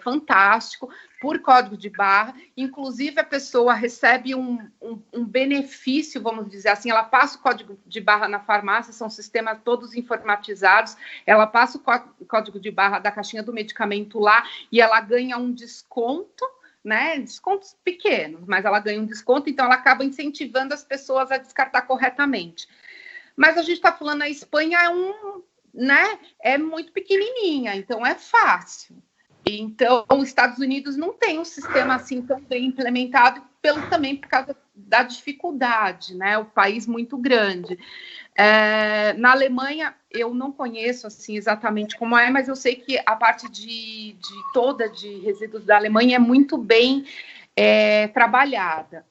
fantástico, por código de barra. Inclusive, a pessoa recebe um benefício, vamos dizer assim, ela passa o código de barra na farmácia, são sistemas todos informatizados, ela passa o código de barra da caixinha do medicamento lá e ela ganha um desconto, né? Descontos pequenos, mas ela ganha um desconto, então ela acaba incentivando as pessoas a descartar corretamente. Mas a gente está falando, a Espanha é muito pequenininha, então é fácil. Então, os Estados Unidos não tem um sistema assim tão bem implementado, também por causa da dificuldade, né? O país muito grande. Na Alemanha, eu não conheço assim exatamente como é, mas eu sei que a parte de resíduos da Alemanha é muito bem trabalhada.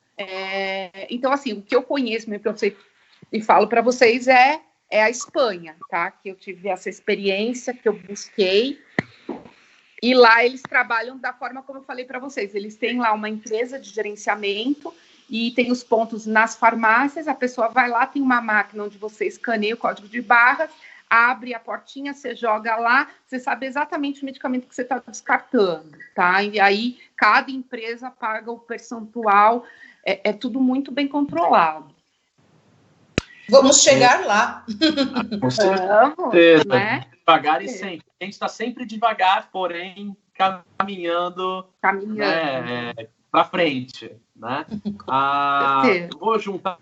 Então, assim, o que eu conheço, meu professor, e falo para vocês, é a Espanha, tá? Que eu tive essa experiência, que eu busquei. E lá eles trabalham da forma como eu falei para vocês. Eles têm lá uma empresa de gerenciamento e tem os pontos nas farmácias, a pessoa vai lá, tem uma máquina onde você escaneia o código de barras, abre a portinha, você joga lá, você sabe exatamente o medicamento que você está descartando, tá? E aí, cada empresa paga o percentual, é tudo muito bem controlado.
Vamos chegar lá.
Com certeza, né? Devagar e sempre. A gente está sempre devagar, porém caminhando. Né, para frente, né? Eu vou juntar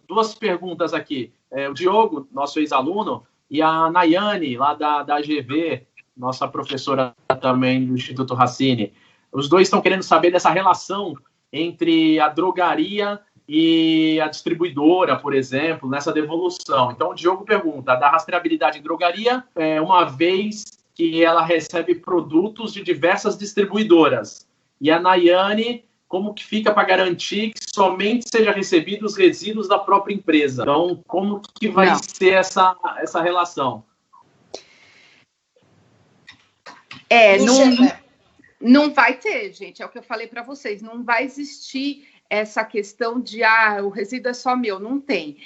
duas perguntas aqui. O Diogo, nosso ex-aluno, e a Nayane, lá da AGV, nossa professora também do Instituto Racine. Os dois estão querendo saber dessa relação entre a drogaria e a distribuidora, por exemplo, nessa devolução. Então, o Diogo pergunta, da rastreabilidade em drogaria, uma vez que ela recebe produtos de diversas distribuidoras. E a Nayane, como que fica para garantir que somente seja recebidos os resíduos da própria empresa? Então, como que vai ser essa relação?
Não vai ter, gente. É o que eu falei para vocês. Não vai existir essa questão de, o resíduo é só meu. Não tem.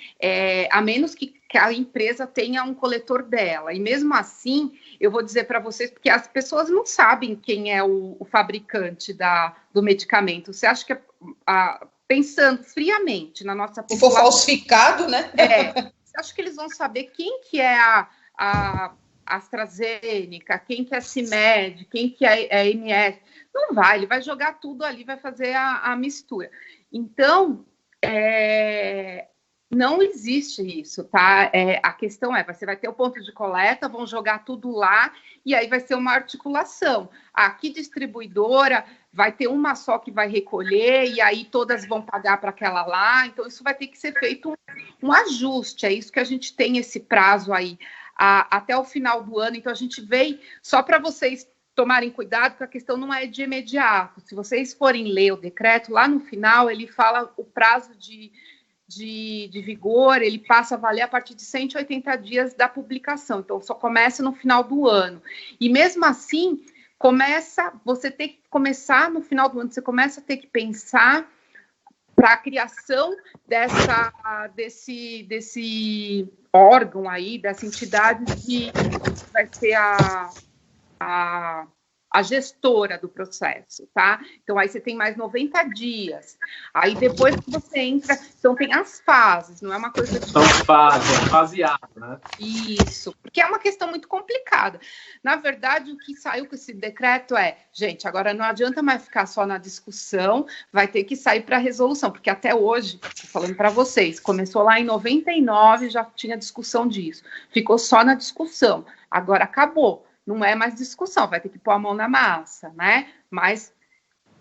A menos que a empresa tenha um coletor dela. E mesmo assim, eu vou dizer para vocês, porque as pessoas não sabem quem é o fabricante do medicamento. Você acha que, pensando friamente na nossa população...
Se for falsificado, né?
Você acha que eles vão saber quem que é a AstraZeneca, quem que é a CIMED, quem que é a MS? Não vai, ele vai jogar tudo ali, vai fazer a mistura. Então, não existe isso, tá? A questão você vai ter o ponto de coleta, vão jogar tudo lá, e aí vai ser uma articulação. Que distribuidora vai ter uma só que vai recolher, e aí todas vão pagar para aquela lá, então isso vai ter que ser feito um ajuste, é isso que a gente tem esse prazo aí, até o final do ano. Então a gente veio, só para vocês tomarem cuidado, porque a questão não é de imediato. Se vocês forem ler o decreto, lá no final ele fala o prazo de vigor, ele passa a valer a partir de 180 dias da publicação, então só começa no final do ano. E mesmo assim, você tem que começar no final do ano, você começa a ter que pensar para a criação desse órgão aí, dessa entidade que vai ser a gestora do processo, tá? Então, aí você tem mais 90 dias. Aí, depois que você entra... Então, tem as fases, não é uma coisa...
São fases, faseado, né?
Isso, porque é uma questão muito complicada. Na verdade, o que saiu com esse decreto gente, agora não adianta mais ficar só na discussão, vai ter que sair para a resolução, porque até hoje, tô falando para vocês, começou lá em 99, já tinha discussão disso. Ficou só na discussão. Agora acabou. Não é mais discussão, vai ter que pôr a mão na massa, né? Mas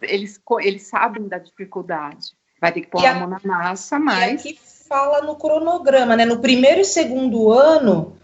eles sabem da dificuldade. Vai ter que pôr a mão na massa, mas...
E aqui fala no cronograma, né? No primeiro e segundo ano,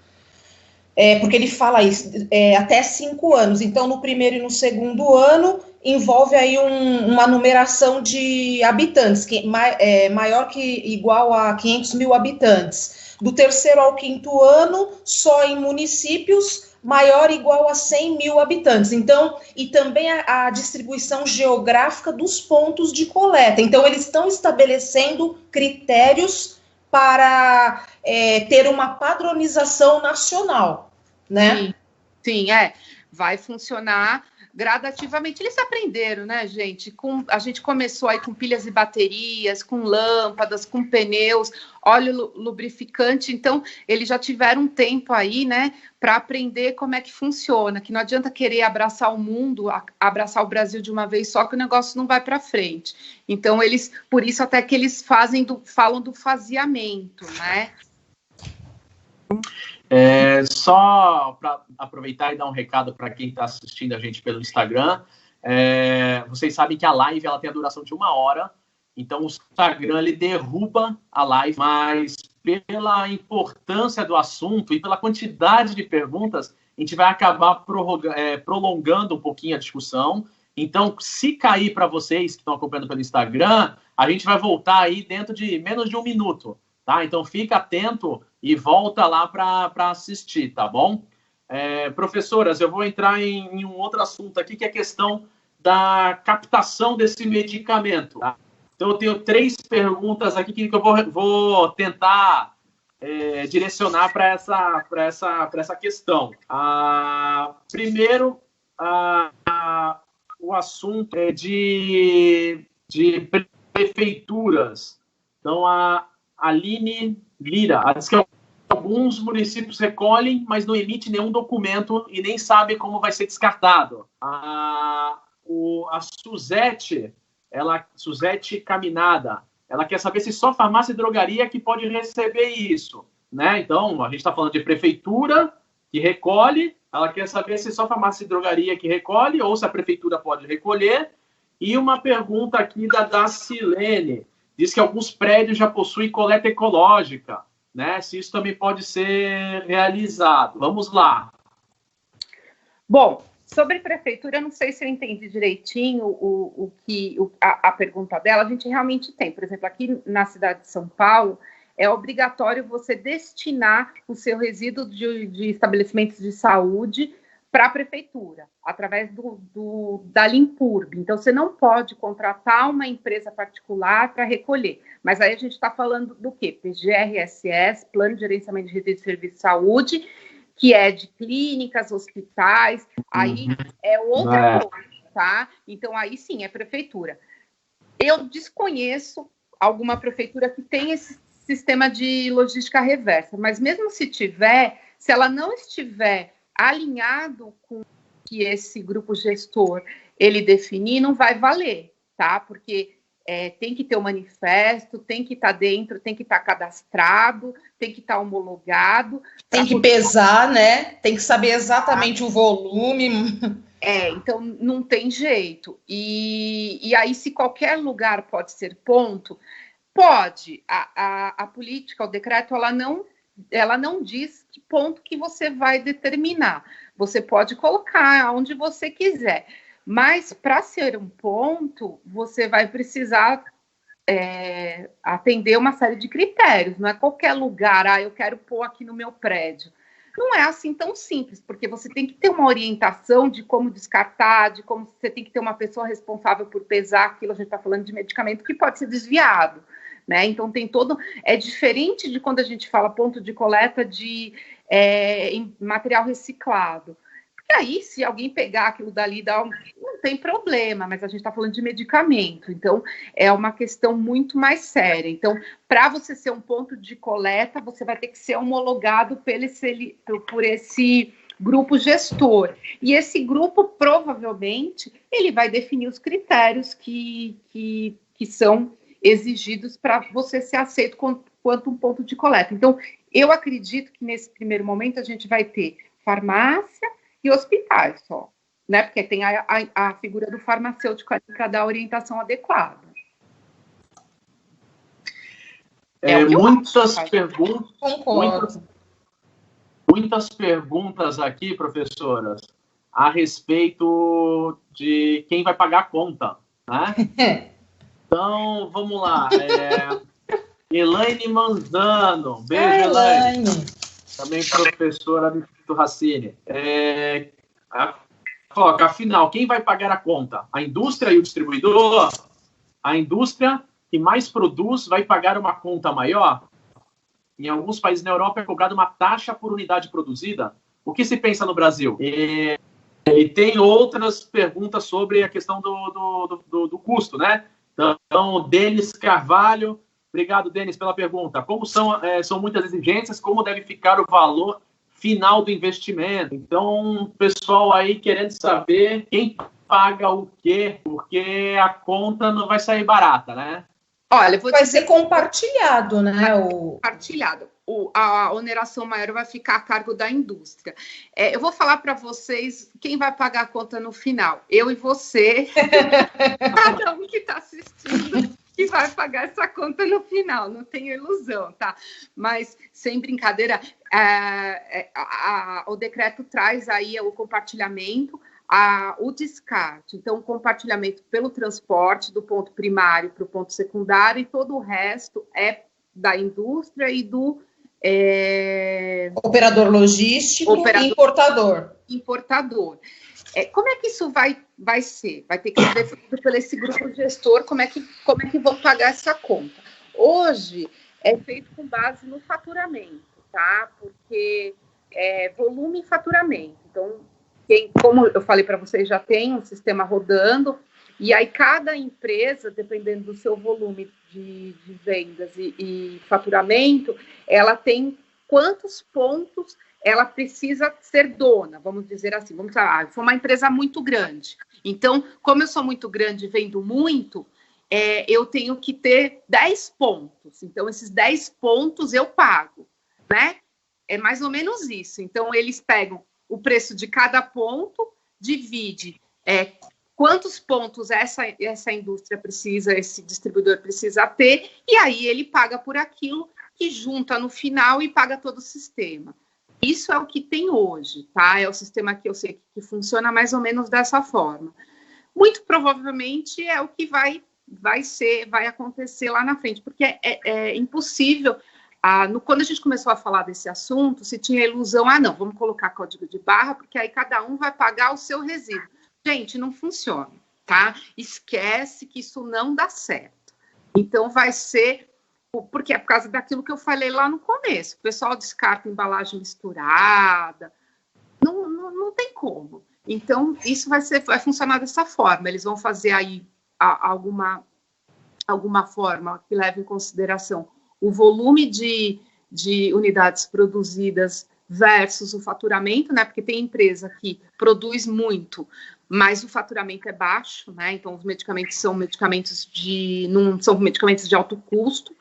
porque ele fala isso, até 5 anos. Então, no primeiro e no segundo ano, envolve aí uma numeração de habitantes, que maior que igual a 500 mil habitantes. Do terceiro ao quinto ano, só em municípios maior ou igual a 100 mil habitantes. Então, e também a distribuição geográfica dos pontos de coleta. Então, eles estão estabelecendo critérios para ter uma padronização nacional, né?
Sim, vai funcionar gradativamente. Eles aprenderam, né, gente? A gente começou aí com pilhas e baterias, com lâmpadas, com pneus, óleo lubrificante. Então, eles já tiveram um tempo aí, né, para aprender como é que funciona, que não adianta querer abraçar o mundo, abraçar o Brasil de uma vez só, que o negócio não vai para frente. Então, por isso até que eles falam do faseamento, né?
Só para aproveitar e dar um recado para quem está assistindo a gente pelo Instagram, vocês sabem que a live ela tem a duração de 1 hora, então o Instagram ele derruba a live, mas pela importância do assunto e pela quantidade de perguntas, a gente vai acabar prolongando um pouquinho a discussão. Então, se cair para vocês que estão acompanhando pelo Instagram, a gente vai voltar aí dentro de menos de 1 minuto. Tá? Então, fica atento e volta lá para assistir, tá bom? Professoras, eu vou entrar em um outro assunto aqui, que é a questão da captação desse medicamento. Tá? Então, eu tenho 3 perguntas aqui que eu vou tentar direcionar para essa questão. Primeiro, o assunto é de prefeituras. Então, a Aline Lira, ela diz que alguns municípios recolhem, mas não emite nenhum documento e nem sabe como vai ser descartado. A Suzete, Suzete Caminada, ela quer saber se só farmácia e drogaria que pode receber isso, né? Então, a gente está falando de prefeitura que recolhe, ela quer saber se só farmácia e drogaria que recolhe ou se a prefeitura pode recolher. E uma pergunta aqui da Dacilene, diz que alguns prédios já possuem coleta ecológica, né? Se isso também pode ser realizado. Vamos lá.
Bom, sobre prefeitura, eu não sei se eu entendi direitinho a pergunta dela. A gente realmente tem, por exemplo, aqui na cidade de São Paulo, é obrigatório você destinar o seu resíduo de estabelecimentos de saúde para a prefeitura, através da Limpurb. Então, você não pode contratar uma empresa particular para recolher. Mas aí a gente está falando do quê? PGRSS, Plano de Gerenciamento de Resíduos de Serviço de Saúde, que é de clínicas, hospitais, aí é outra coisa, tá? Então, aí sim, é prefeitura. Eu desconheço alguma prefeitura que tem esse sistema de logística reversa, mas mesmo se tiver, se ela não estiver alinhado com o que esse grupo gestor ele definir, não vai valer, tá? Porque tem que ter o manifesto, tem que estar dentro, tem que estar cadastrado, tem que estar homologado.
Tem que pesar, né? Tem que saber exatamente o volume.
Então não tem jeito. E aí, se qualquer lugar pode ser ponto, pode. A política, o decreto, ela não diz que ponto que você vai determinar. Você pode colocar onde você quiser. Mas, para ser um ponto, você vai precisar atender uma série de critérios. Não é qualquer lugar, eu quero pôr aqui no meu prédio. Não é assim tão simples, porque você tem que ter uma orientação de como descartar, de como você tem que ter uma pessoa responsável por pesar aquilo. A gente está falando de medicamento que pode ser desviado, né? Então, tem todo... É diferente de quando a gente fala ponto de coleta de material reciclado. E aí, se alguém pegar aquilo dali, não tem problema, mas a gente está falando de medicamento, então é uma questão muito mais séria. Então, para você ser um ponto de coleta, você vai ter que ser homologado por esse grupo gestor. E esse grupo, provavelmente, ele vai definir os critérios que são exigidos para você ser aceito quanto um ponto de coleta. Então, eu acredito que nesse primeiro momento a gente vai ter farmácia e hospitais só, né? Porque tem a figura do farmacêutico ali para dar a orientação adequada.
Muitas perguntas aqui, professoras, a respeito de quem vai pagar a conta, né? Então, vamos lá. Elaine Manzano, beijo, Elaine. Também professora do Instituto Racine. Afinal, quem vai pagar a conta? A indústria e o distribuidor? A indústria que mais produz vai pagar uma conta maior? Em alguns países na Europa é cobrada uma taxa por unidade produzida. O que se pensa no Brasil? E tem outras perguntas sobre a questão do custo, né? Então, Denis Carvalho... Obrigado, Denis, pela pergunta. Como são muitas exigências, como deve ficar o valor final do investimento? Então, o pessoal aí querendo saber quem paga o quê, porque a conta não vai sair barata, né?
Olha, vai ser compartilhado, né?
Compartilhado. A oneração maior vai ficar a cargo da indústria. Eu vou falar para vocês quem vai pagar a conta no final. Eu e você, cada um que está assistindo, que vai pagar essa conta no final, não tenho ilusão, tá? Mas, sem brincadeira, o decreto traz aí o compartilhamento, o descarte. Então, o compartilhamento pelo transporte do ponto primário para o ponto secundário, e todo o resto é da indústria e do
operador logístico e importador.
Como é que isso vai ser? Vai ter que ser definido pelo esse grupo gestor, como é que vão pagar essa conta. Hoje, é feito com base no faturamento, tá? Porque volume e faturamento. Então, como eu falei para vocês, já tem um sistema rodando, e aí cada empresa, dependendo do seu volume de vendas e faturamento, ela tem quantos pontos ela precisa ser dona, vamos dizer assim. Vamos falar, eu sou uma empresa muito grande. Então, como eu sou muito grande e vendo muito, eu tenho que ter 10 pontos. Então, esses 10 pontos eu pago, né? É mais ou menos isso. Então, eles pegam o preço de cada ponto, divide quantos pontos essa indústria precisa, esse distribuidor precisa ter, e aí ele paga por aquilo que junta no final e paga todo o sistema. Isso é o que tem hoje, tá? É o sistema que eu sei que funciona mais ou menos dessa forma. Muito provavelmente é o que vai acontecer lá na frente, porque é impossível. Quando a gente começou a falar desse assunto, se tinha a ilusão, não, vamos colocar código de barra, porque aí cada um vai pagar o seu resíduo. Gente, não funciona, tá? Esquece que isso não dá certo. Então, vai ser... Porque é por causa daquilo que eu falei lá no começo. O pessoal descarta embalagem misturada. Não tem como. Então, isso vai funcionar dessa forma. Eles vão fazer aí alguma forma que leve em consideração o volume de unidades produzidas versus o faturamento, né? Porque tem empresa que produz muito, mas o faturamento é baixo, né? Então, os medicamentos não são medicamentos de alto custo.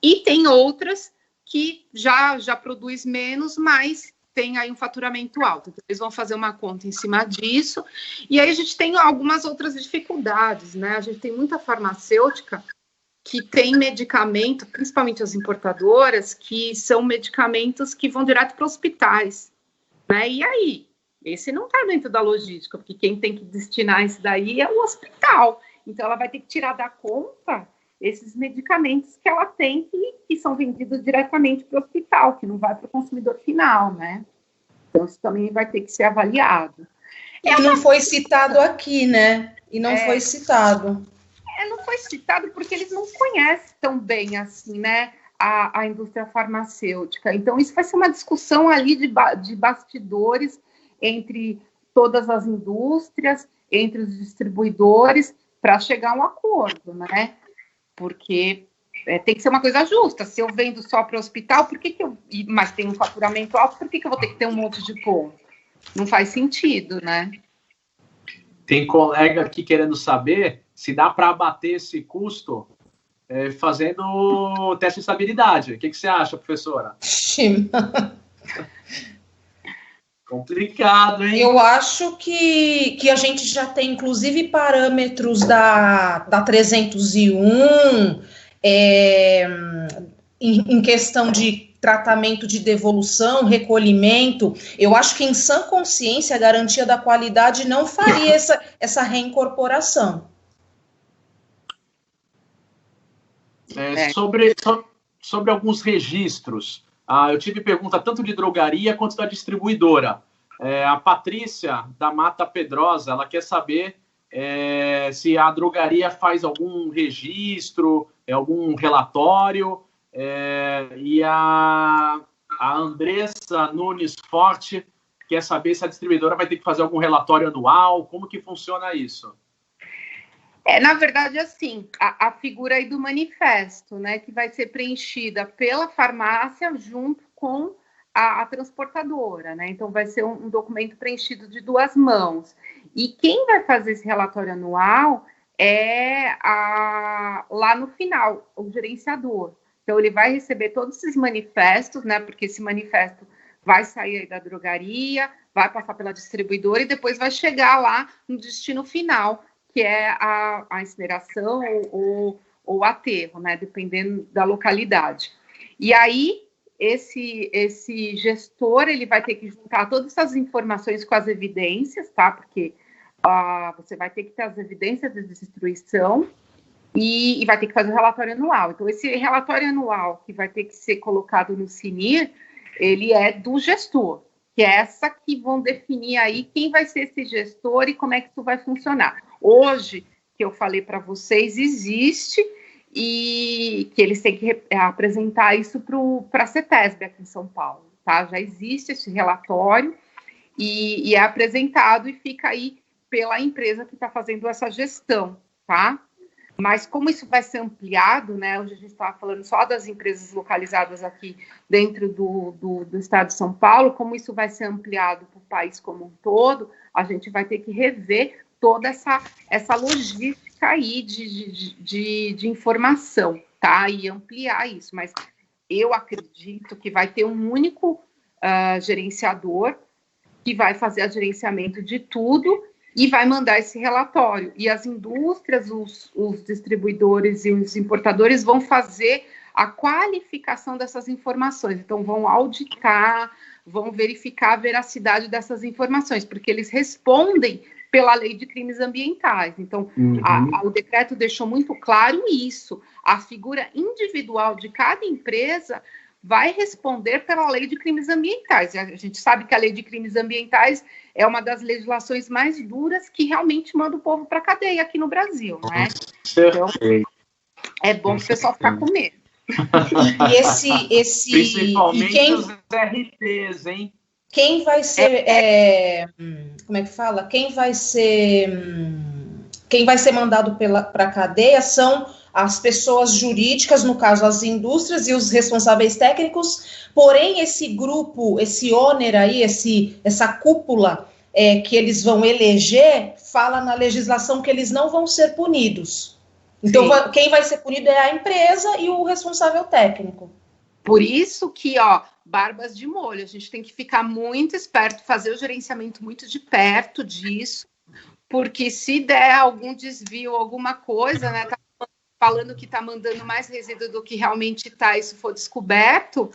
E tem outras que já produz menos, mas tem aí um faturamento alto. Então, eles vão fazer uma conta em cima disso. E aí a gente tem algumas outras dificuldades, né? A gente tem muita farmacêutica que tem medicamento, principalmente as importadoras, que são medicamentos que vão direto para hospitais, né? E aí? Esse não está dentro da logística, porque quem tem que destinar isso daí é o hospital. Então, ela vai ter que tirar da conta esses medicamentos que ela tem que são vendidos diretamente para o hospital, que não vai para o consumidor final, né? Então, isso também vai ter que ser avaliado.
E não foi citado aqui, né? E não foi citado.
Não foi citado porque eles não conhecem tão bem assim, né, a indústria farmacêutica. Então, isso vai ser uma discussão ali de bastidores entre todas as indústrias, entre os distribuidores, para chegar a um acordo, né? Porque tem que ser uma coisa justa. Se eu vendo só para o hospital, mas tem um faturamento alto, por que eu vou ter que ter um monte de ponto? Não faz sentido, né?
Tem colega aqui querendo saber se dá para abater esse custo fazendo teste de estabilidade. O que você acha, professora? Complicado, hein?
Eu acho que a gente já tem, inclusive, parâmetros da 301 em questão de tratamento de devolução, recolhimento. Eu acho que, em sã consciência, a garantia da qualidade não faria essa reincorporação.
Sobre alguns registros, eu tive pergunta tanto de drogaria quanto da distribuidora. A Patrícia, da Mata Pedrosa, ela quer saber se a drogaria faz algum registro, algum relatório, e a Andressa Nunes Forte quer saber se a distribuidora vai ter que fazer algum relatório anual, como que funciona isso?
Na verdade, assim, a figura aí do manifesto, né, que vai ser preenchida pela farmácia junto com a transportadora, né? Então, vai ser um documento preenchido de 2 mãos. E quem vai fazer esse relatório anual lá no final, o gerenciador. Então, ele vai receber todos esses manifestos, né? Porque esse manifesto vai sair aí da drogaria, vai passar pela distribuidora e depois vai chegar lá no destino final, que é a incineração ou aterro, né? Dependendo da localidade. E aí, esse gestor, ele vai ter que juntar todas essas informações com as evidências, tá? Porque você vai ter que ter as evidências de destruição e vai ter que fazer o relatório anual. Então, esse relatório anual que vai ter que ser colocado no CNIR, ele é do gestor, que é essa que vão definir aí quem vai ser esse gestor e como é que isso vai funcionar. Hoje, que eu falei para vocês, existe, e que eles têm que apresentar isso para a CETESB aqui em São Paulo, tá? Já existe esse relatório e é apresentado e fica aí pela empresa que está fazendo essa gestão, tá? Mas como isso vai ser ampliado, né? Hoje a gente estava falando só das empresas localizadas aqui dentro do estado de São Paulo, como isso vai ser ampliado para o país como um todo, a gente vai ter que rever toda essa logística aí de informação, tá? E ampliar isso. Mas eu acredito que vai ter um único gerenciador que vai fazer o gerenciamento de tudo e vai mandar esse relatório. E as indústrias, os distribuidores e os importadores vão fazer a qualificação dessas informações. Então, vão auditar, vão verificar a veracidade dessas informações, porque eles respondem pela lei de crimes ambientais. Então, o decreto deixou muito claro isso. A figura individual de cada empresa vai responder pela lei de crimes ambientais. A gente sabe que a lei de crimes ambientais é uma das legislações mais duras que realmente manda o povo para a cadeia aqui no Brasil, né? Então, é bom o pessoal ficar com medo.
Principalmente os RTs, hein?
Quem vai ser, como é que fala? Quem vai ser mandado para a cadeia são as pessoas jurídicas, no caso as indústrias e os responsáveis técnicos, porém esse grupo, esse ôner aí, essa cúpula que eles vão eleger, fala na legislação que eles não vão ser punidos. Então, quem vai ser punido é a empresa e o responsável técnico.
Por isso que, barbas de molho, a gente tem que ficar muito esperto, fazer o gerenciamento muito de perto disso, porque se der algum desvio, alguma coisa, né, tá falando que tá mandando mais resíduo do que realmente tá, isso for descoberto,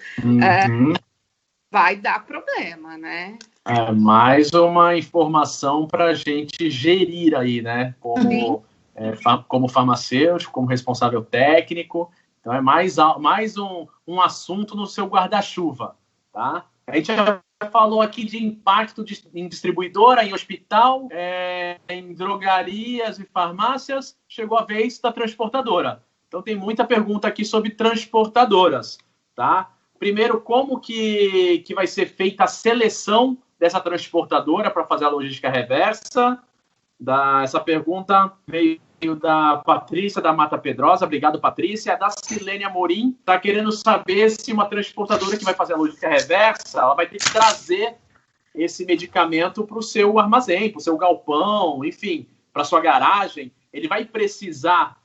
vai dar problema, né?
É mais uma informação para a gente gerir aí, né, como farmacêutico, como responsável técnico. Então, é mais um assunto no seu guarda-chuva, tá? A gente já falou aqui de impacto em distribuidora, em hospital, em drogarias e farmácias. Chegou a vez da transportadora. Então, tem muita pergunta aqui sobre transportadoras, tá? Primeiro, como que vai ser feita a seleção dessa transportadora para fazer a logística reversa? Essa pergunta veio da Patrícia da Mata Pedrosa. Obrigado, Patrícia. Da Silênia Morim está querendo saber se uma transportadora que vai fazer a logística reversa, ela vai ter que trazer esse medicamento para o seu armazém, para o seu galpão, enfim, para a sua garagem. Ele vai precisar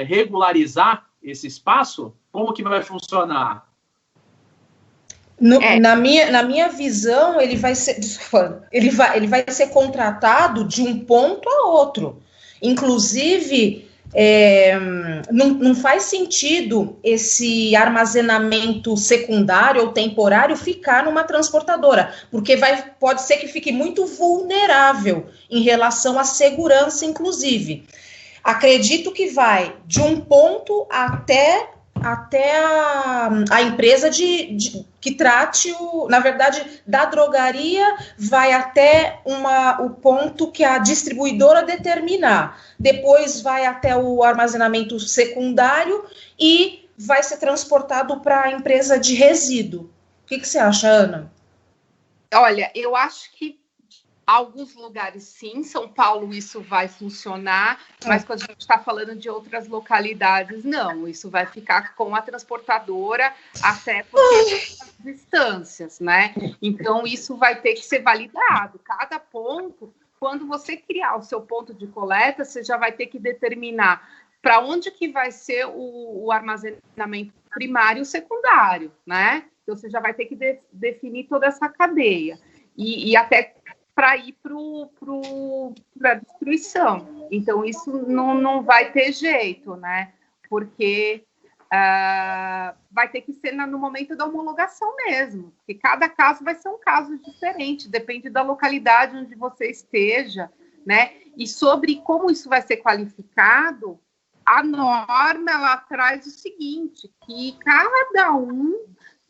regularizar esse espaço? Como que vai funcionar?
Na minha visão, ele vai ser contratado de um ponto a outro. Inclusive, não faz sentido esse armazenamento secundário ou temporário ficar numa transportadora, porque pode ser que fique muito vulnerável em relação à segurança, inclusive. Acredito que vai de um ponto até a empresa que trate, na verdade, da drogaria, vai até o ponto que a distribuidora determinar. Depois vai até o armazenamento secundário e vai ser transportado para a empresa de resíduo. O que você acha, Ana?
Olha, eu acho que alguns lugares, sim, São Paulo isso vai funcionar, mas quando a gente está falando de outras localidades, não, isso vai ficar com a transportadora, até porque as distâncias, né? Então, isso vai ter que ser validado. Cada ponto, quando você criar o seu ponto de coleta, você já vai ter que determinar para onde que vai ser o armazenamento primário e secundário, né? Então, você já vai ter que definir toda essa cadeia. E até para ir para a destruição. Então, isso não vai ter jeito, né? Porque vai ter que ser no momento da homologação mesmo, porque cada caso vai ser um caso diferente, depende da localidade onde você esteja, né? E sobre como isso vai ser qualificado, a norma, ela traz o seguinte, que cada um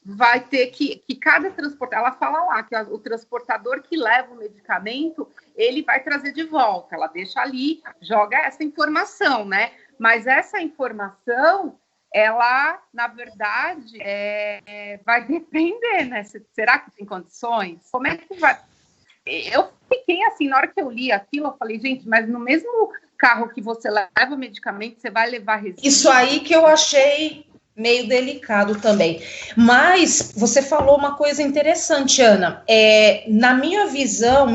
vai ter que cada transportador, ela fala lá que o transportador que leva o medicamento, ele vai trazer de volta, ela deixa ali, joga essa informação, né? Mas essa informação, ela, na verdade, vai depender, né? Será que tem condições? Como é que vai? Eu fiquei assim, na hora que eu li aquilo, eu falei, gente, mas no mesmo carro que você leva o medicamento, você vai levar resíduos?
Isso aí que eu achei meio delicado também. Mas você falou uma coisa interessante, Ana. Na minha visão,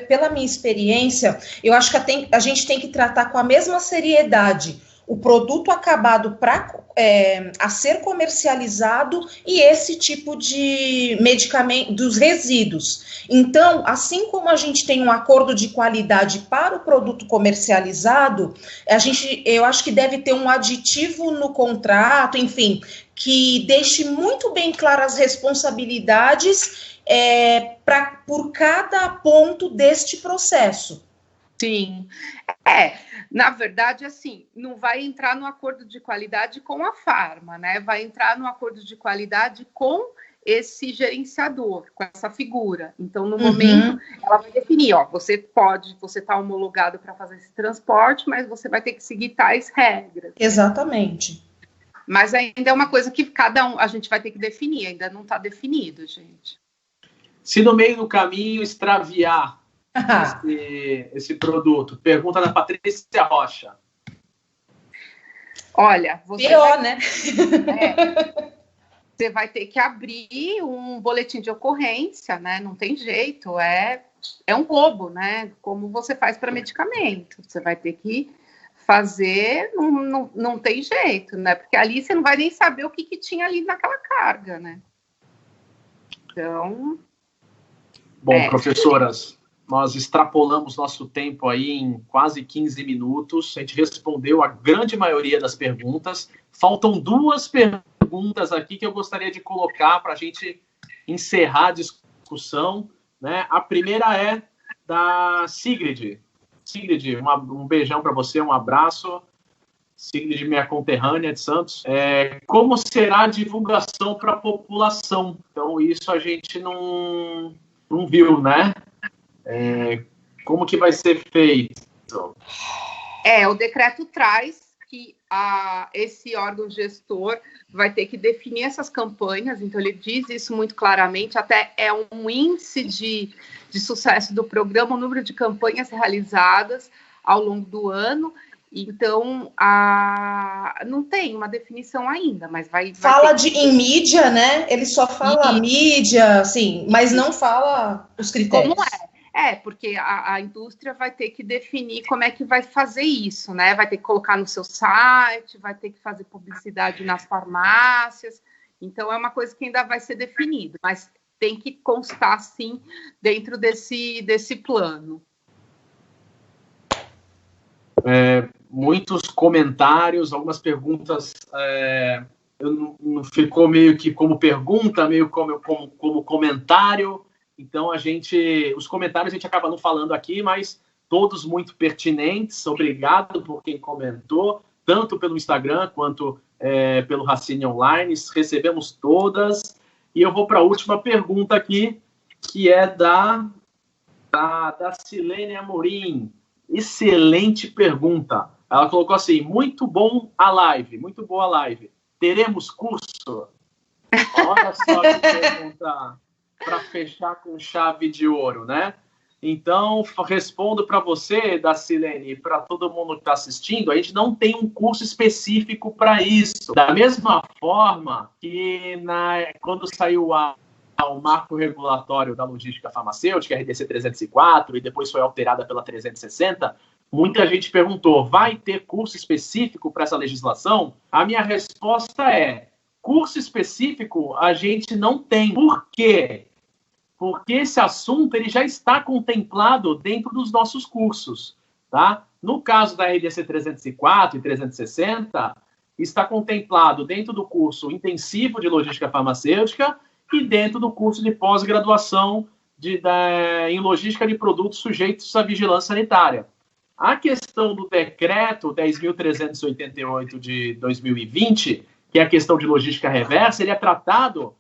pela minha experiência, eu acho que a gente tem que tratar com a mesma seriedade o produto acabado a ser comercializado e esse tipo de medicamento dos resíduos. Então, assim como a gente tem um acordo de qualidade para o produto comercializado, eu acho que deve ter um aditivo no contrato, enfim, que deixe muito bem claras as responsabilidades por cada ponto deste processo.
Sim, na verdade, assim, não vai entrar no acordo de qualidade com a farma, né? Vai entrar no acordo de qualidade com esse gerenciador, com essa figura. Então, no momento, ela vai definir, você está homologado para fazer esse transporte, mas você vai ter que seguir tais regras.
Exatamente.
Mas ainda é uma coisa que a gente vai ter que definir, ainda não está definido, gente.
Se no meio do caminho extraviar esse produto? Pergunta da Patrícia Rocha.
Olha,
né?
Você vai ter que abrir um boletim de ocorrência, né? Não tem jeito, é um roubo, né? Como você faz para medicamento. Você vai ter que fazer, não tem jeito, né? Porque ali você não vai nem saber o que tinha ali naquela carga, né? Então...
Bom, professoras, nós extrapolamos nosso tempo aí em quase 15 minutos. A gente respondeu a grande maioria das perguntas. Faltam 2 perguntas aqui que eu gostaria de colocar para a gente encerrar a discussão, né? A primeira é da Sigrid. Sigrid, um beijão para você, um abraço. Sigrid, minha conterrânea de Santos. Como será a divulgação para a população? Então, isso a gente não viu, né? Como que vai ser feito?
O decreto traz que esse órgão gestor vai ter que definir essas campanhas, então ele diz isso muito claramente, até é um índice de sucesso do programa, o número de campanhas realizadas ao longo do ano. Então, não tem uma definição ainda, mas vai
fala em mídia, né? Ele só fala mídia, assim, mas não fala os critérios.
Como porque a indústria vai ter que definir como é que vai fazer isso, né? Vai ter que colocar no seu site, vai ter que fazer publicidade nas farmácias. Então, é uma coisa que ainda vai ser definida, mas tem que constar, sim, dentro desse plano.
Muitos comentários, algumas perguntas não ficou meio que como pergunta, meio como comentário. Então, os comentários a gente acaba não falando aqui, mas todos muito pertinentes. Obrigado por quem comentou, tanto pelo Instagram quanto pelo Racine Online. Recebemos todas. E eu vou para a última pergunta aqui, que é da Silene Amorim. Excelente pergunta. Ela colocou assim, muito boa a live. Teremos curso? Olha só que pergunta para fechar com chave de ouro, né? Então, respondo para você, Dacilene, e para todo mundo que está assistindo, a gente não tem um curso específico para isso. Da mesma forma que quando saiu o marco regulatório da logística farmacêutica, RDC 304, e depois foi alterada pela 360, muita gente perguntou, vai ter curso específico para essa legislação? A minha resposta é, curso específico a gente não tem. Por quê? Porque esse assunto ele já está contemplado dentro dos nossos cursos, tá? No caso da RDC 304 e 360, está contemplado dentro do curso intensivo de logística farmacêutica e dentro do curso de pós-graduação em logística de produtos sujeitos à vigilância sanitária. A questão do decreto 10.388 de 2020, que é a questão de logística reversa, ele é tratado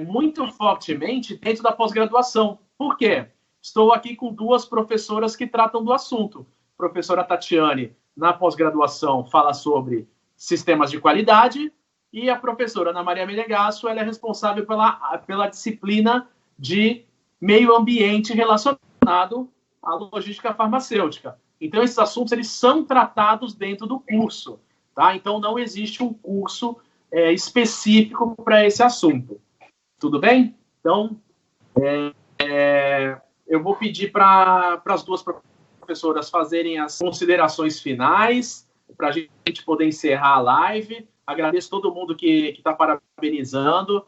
muito fortemente dentro da pós-graduação. Por quê? Estou aqui com duas professoras que tratam do assunto. A professora Tatiane, na pós-graduação, fala sobre sistemas de qualidade, e a professora Ana Maria Menegasso, ela é responsável pela disciplina de meio ambiente relacionado à logística farmacêutica. Então, esses assuntos eles são tratados dentro do curso, tá? Então, não existe um curso específico para esse assunto. Tudo bem? Então, eu vou pedir para as duas professoras fazerem as considerações finais, para a gente poder encerrar a live. Agradeço todo mundo que está parabenizando,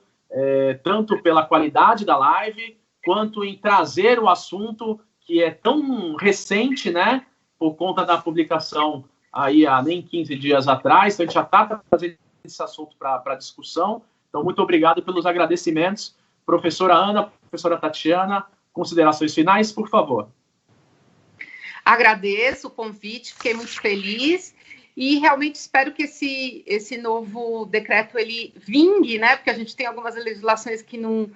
tanto pela qualidade da live, quanto em trazer o assunto que é tão recente, né? Por conta da publicação aí há nem 15 dias atrás. Então, a gente já está trazendo esse assunto para discussão. Então, muito obrigado pelos agradecimentos. Professora Ana, professora Tatiana, considerações finais, por favor.
Agradeço o convite, fiquei muito feliz e realmente espero que esse novo decreto ele vingue, né? Porque a gente tem algumas legislações que não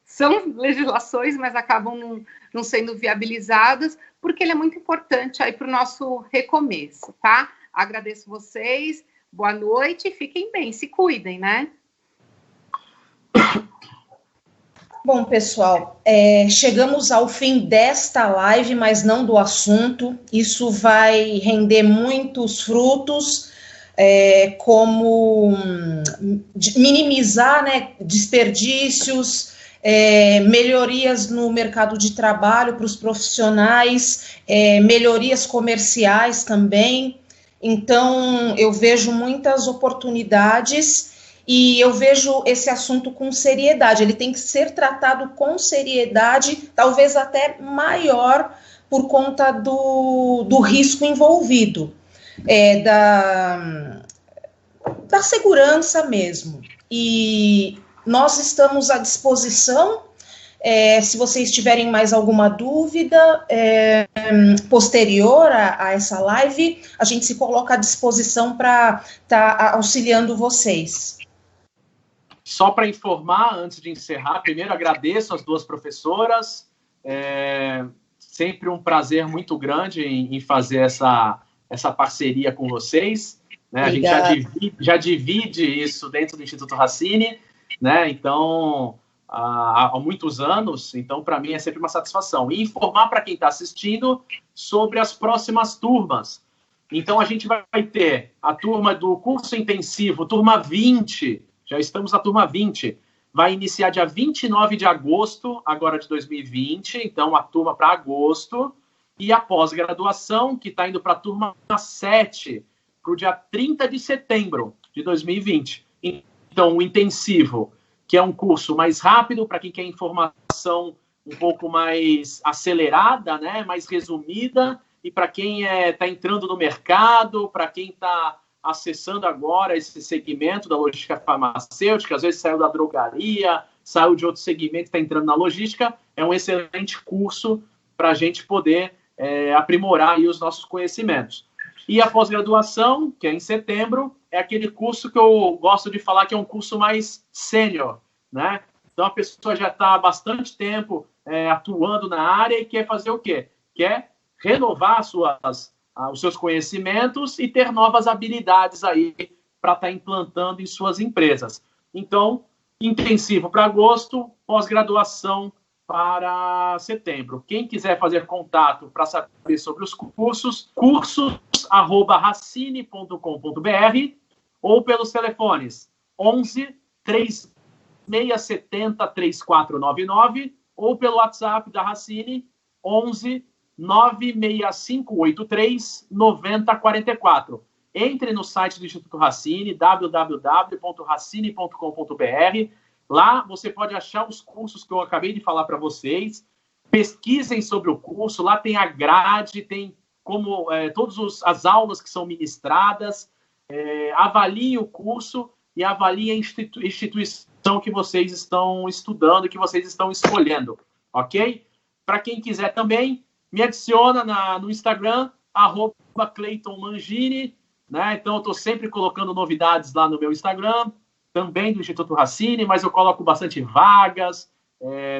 são legislações, mas acabam não sendo viabilizadas, porque ele é muito importante aí para o nosso recomeço, tá? Agradeço vocês, boa noite, fiquem bem, se cuidem, né?
Bom, pessoal, chegamos ao fim desta live, mas não do assunto. Isso vai render muitos frutos, como minimizar, né, desperdícios, melhorias no mercado de trabalho para os profissionais, melhorias comerciais também. Então, eu vejo muitas oportunidades e eu vejo esse assunto com seriedade. Ele tem que ser tratado com seriedade, talvez até maior, por conta do risco envolvido, da segurança mesmo. E nós estamos à disposição. Se vocês tiverem mais alguma dúvida posterior a essa live, a gente se coloca à disposição para estar auxiliando vocês.
Só para informar, antes de encerrar, primeiro agradeço as duas professoras. Sempre um prazer muito grande em fazer essa parceria com vocês. Né? A gente já divide isso dentro do Instituto Racine, né? Então, há muitos anos. Então, para mim, é sempre uma satisfação. E informar para quem está assistindo sobre as próximas turmas. Então, a gente vai ter a turma do curso intensivo, turma 20. Já estamos na turma 20. Vai iniciar dia 29 de agosto, agora de 2020. Então, a turma para agosto. E a pós-graduação, que está indo para a turma 7, para o dia 30 de setembro de 2020. Então, o intensivo, que é um curso mais rápido, para quem quer informação um pouco mais acelerada, né, mais resumida. E para quem está entrando no mercado, para quem está acessando agora esse segmento da logística farmacêutica, às vezes saiu da drogaria, saiu de outro segmento, está entrando na logística, é um excelente curso para a gente poder aprimorar aí os nossos conhecimentos. E a pós-graduação, que é em setembro, é aquele curso que eu gosto de falar que é um curso mais sênior, né? Então a pessoa já está há bastante tempo atuando na área e quer fazer o quê? Quer renovar os seus conhecimentos e ter novas habilidades aí para estar implantando em suas empresas. Então, intensivo para agosto, pós-graduação para setembro. Quem quiser fazer contato para saber sobre os cursos, cursos@racine.com.br ou pelos telefones 11 3670 3499 ou pelo WhatsApp da Racine 11 96583-9044. Entre no site do Instituto Racine, www.racine.com.br. Lá você pode achar os cursos que eu acabei de falar para vocês. Pesquisem sobre o curso. Lá tem a grade, tem como todas as aulas que são ministradas. Avaliem o curso e avaliem a instituição que vocês estão estudando, que vocês estão escolhendo. Ok? Para quem quiser também, me adiciona no Instagram, @CleitonMangini, né? Então, eu estou sempre colocando novidades lá no meu Instagram. também do Instituto Racine, mas eu coloco bastante vagas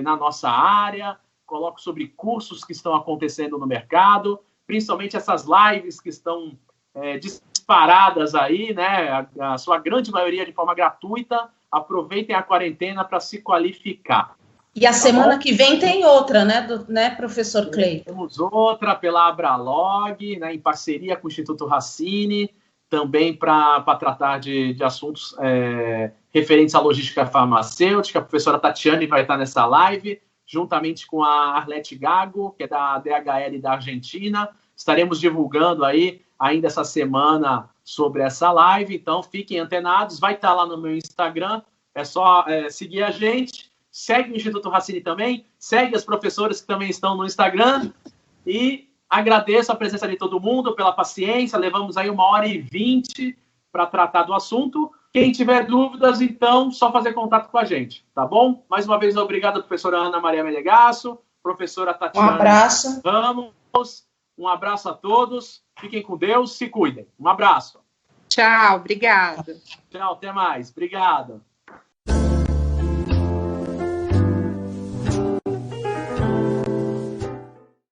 na nossa área, coloco sobre cursos que estão acontecendo no mercado, principalmente essas lives que estão disparadas aí, né? A sua grande maioria de forma gratuita. Aproveitem a quarentena para se qualificar.
E a semana que vem tem outra, né, professor Cleiton?
Temos outra pela Abralog, né, em parceria com o Instituto Racine, também para tratar de assuntos referentes à logística farmacêutica. A professora Tatiane vai estar nessa live, juntamente com a Arlete Gago, que é da DHL da Argentina. Estaremos divulgando aí ainda essa semana sobre essa live, então fiquem antenados, vai estar lá no meu Instagram, é só seguir a gente, segue o Instituto Racine também, segue as professoras que também estão no Instagram, e agradeço a presença de todo mundo pela paciência, levamos aí 1h20 para tratar do assunto. Quem tiver dúvidas, então, só fazer contato com a gente, tá bom? Mais uma vez, obrigado, professora Ana Maria Menegasso, professora Tatiana.
Um abraço.
Vamos, um abraço a todos, fiquem com Deus, se cuidem. Um abraço.
Tchau, obrigada.
Tchau, até mais. Obrigado.